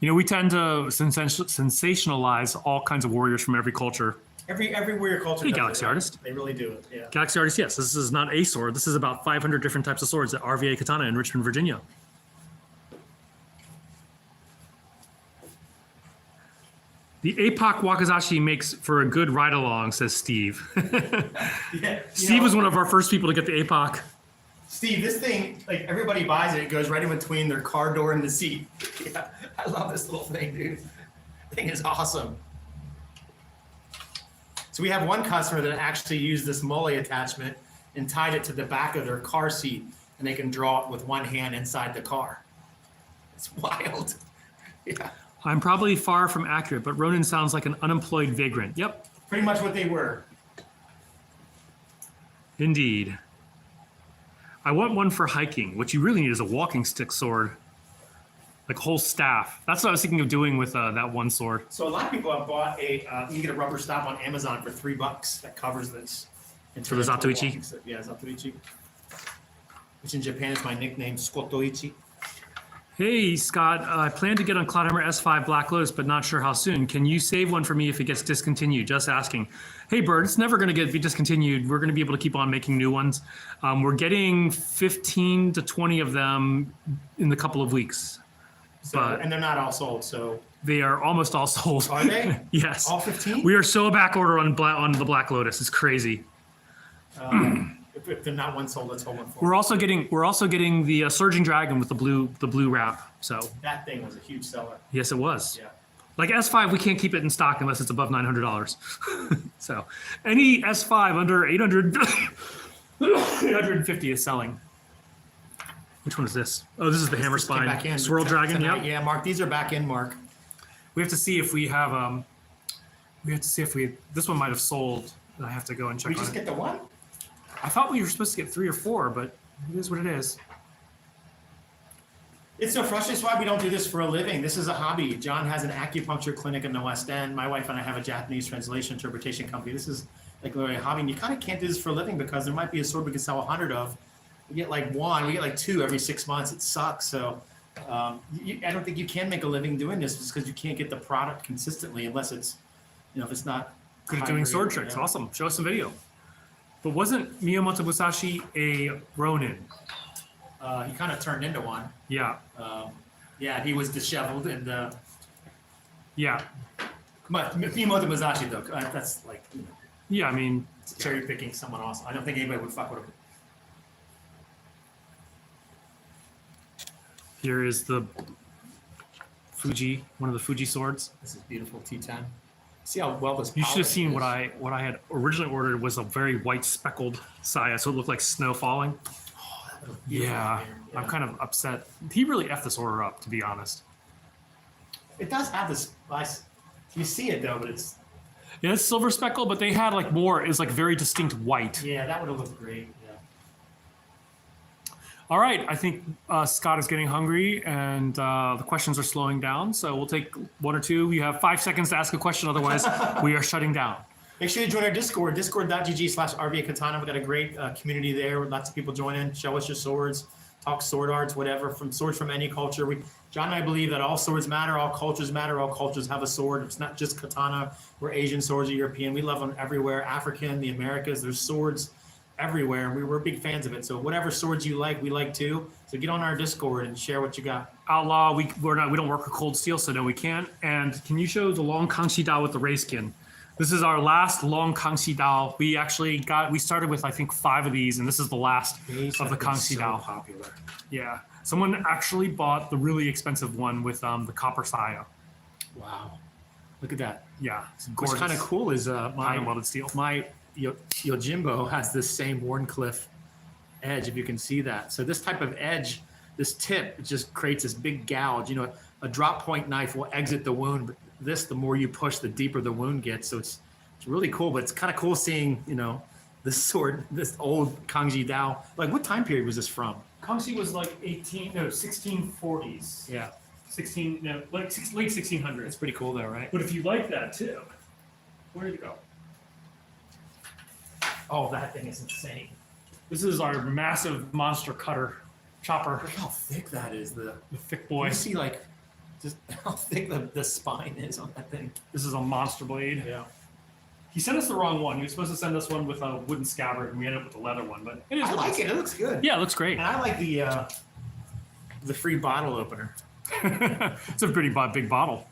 You know, we tend to sensationalize all kinds of warriors from every culture. Every warrior culture. Hey, does Galaxy it, right? Artist. They really do it. Yeah. Galaxy Artist, yes, this is not a sword. This is about 500 different types of swords at RVA Katana in Richmond, Virginia. The APOC Wakizashi makes for a good ride-along, says Steve. Yeah. Steve was one of our first people to get the APOC. Steve, this thing, like everybody buys it. It goes right in between their car door and the seat. Yeah, I love this little thing, dude. Thing is awesome. So we have one customer that actually used this mole attachment and tied it to the back of their car seat, and they can draw it with one hand inside the car. It's wild. Yeah, I'm probably far from accurate, but Ronin sounds like an unemployed vagrant. Yep, pretty much what they were. indeed. I want one for hiking. What you really need is a walking stick sword. Like whole staff. That's what I was thinking of doing with that one sword. So a lot of people have bought a, you can get a rubber stop on Amazon for $3 that covers this. For the Zatoichi? Yeah, Zatoichi. Which in Japan is my nickname, Skotoichi. Hey, Scott, I plan to get on Cloudhammer S5 Black Lotus, but not sure how soon. Can you save one for me if it gets discontinued? Just asking. Hey, Bird, it's never going to be discontinued. We're going to be able to keep on making new ones. We're getting 15 to 20 of them in a couple of weeks. So, But- and they're not all sold, so They are almost all sold. are they? Yes. All 15? We are so back order on the Black Lotus. It's crazy. If they're not one sold, let's hold one for. We're also getting the Surging Dragon with the blue wrap. So That thing was a huge seller. yes, it was. Yeah. Like S5, we can't keep it in stock unless it's above $900. So any S5 under 800, 850 is selling. Which one is this? Oh, this is the Hammer This came back Spine in Swirl Dragon. tonight. Yep. Yeah, Mark, these are back in, Mark. We have to see if we have. We have to see if we. This one might have sold. And I have to go and check We on just it. get the one? I thought we were supposed to get 3 or 4, but it is what it is. It's so frustrating. That's why we don't do this for a living. This is a hobby. John has an acupuncture clinic in the West End. My wife and I have a Japanese translation interpretation company. This is like literally a hobby. And you kind of can't do this for a living because there might be a sword we can sell 100 of. We get like one, we get like 2 every 6 months. It sucks. So I don't think you can make a living doing this just because you can't get the product consistently unless it's, if it's not. Good at doing high-grade, sword tricks. yeah. Awesome. Show us some video. But wasn't Miyamoto Musashi a Ronin? He kind of turned into one. Yeah. Yeah, he was disheveled and Yeah. but Miyamoto Musashi though, that's like Yeah, I mean, cherry picking someone else. I don't think anybody would fuck with him. here is the Fuji, one of the Fuji swords. This is beautiful T10. See how well this. You should have polished seen is. what I had originally ordered was a very white speckled saya, so it looked like snow falling. Beautiful Yeah, here, I'm kind of upset. He really effed this order up, to be honest. It does have this nice. You see it though, but it's Yeah, it's silver speckled, but they had like more. It's like very distinct white. yeah, that would have looked great. Yeah. All right, I think Scott is getting hungry, and the questions are slowing down. So we'll take 1 or 2. You have 5 seconds to ask a question, otherwise we are shutting down. Make sure you join our Discord, discord.gg/RVA Katana. We've got a great community there with lots of people joining. Show us your swords. talk sword arts, whatever, from swords from any culture. John and I believe that all swords matter, all cultures matter, all cultures have a sword. It's not just katana or Asian swords or European. We love them everywhere. African, the Americas, there's swords everywhere. We're big fans of it. So whatever swords you like, we like too. So get on our Discord and share what you got. Outlaw, we don't work with cold steel, so no, we can't. And can you show the long Kangxi Dao with the ray skin? This is our last long Kangxi Dao. We started with, I think, 5 of these, and this is the last of the Kangxi Dao. Popular. Yeah. Someone actually bought the really expensip one with the copper saya. Wow. Look at that. Yeah. It's What's gorgeous. kind of cool is Iron welded steel. my Yojimbo has this same Warncliffe edge, if you can see that. So this type of edge, this tip, it just creates this big gouge. You know, a drop point knife will exit the wound, but this, the more you push, the deeper the wound gets. So it's really cool, but it's kind of cool seeing, you know, this sword, this old Kangxi Dao. Like, what time period was this from? Kangxi was like 1640s. Yeah. Late 1600s. It's pretty cool though, right? But if you like that too, where did it go? Oh, that thing is insane. This is our massive monster cutter chopper. Look how thick that is. The thick boy. You see, like, just how thick the spine is on that thing. This is a monster blade. Yeah. He sent us the wrong one. He was supposed to send us one with a wooden scabbard, and we ended up with a leather one. But it is. I like it. It looks good. Yeah, it looks great. And I like the free bottle opener. It's a pretty big bottle.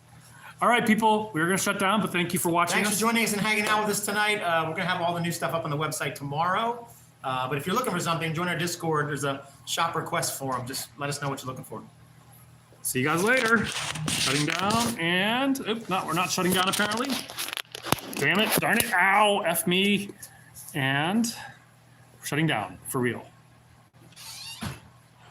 All right, people, we're going to shut down, but thank you for watching Thanks us. for joining us and hanging out with us tonight. We're going to have all the new stuff up on the website tomorrow. But if you're looking for something, join our Discord. There's a shop request form. Just let us know what you're looking for. See you guys later. Shutting down, and we're not shutting down apparently. Damn it, darn it, ow, F me. And we're shutting down for real.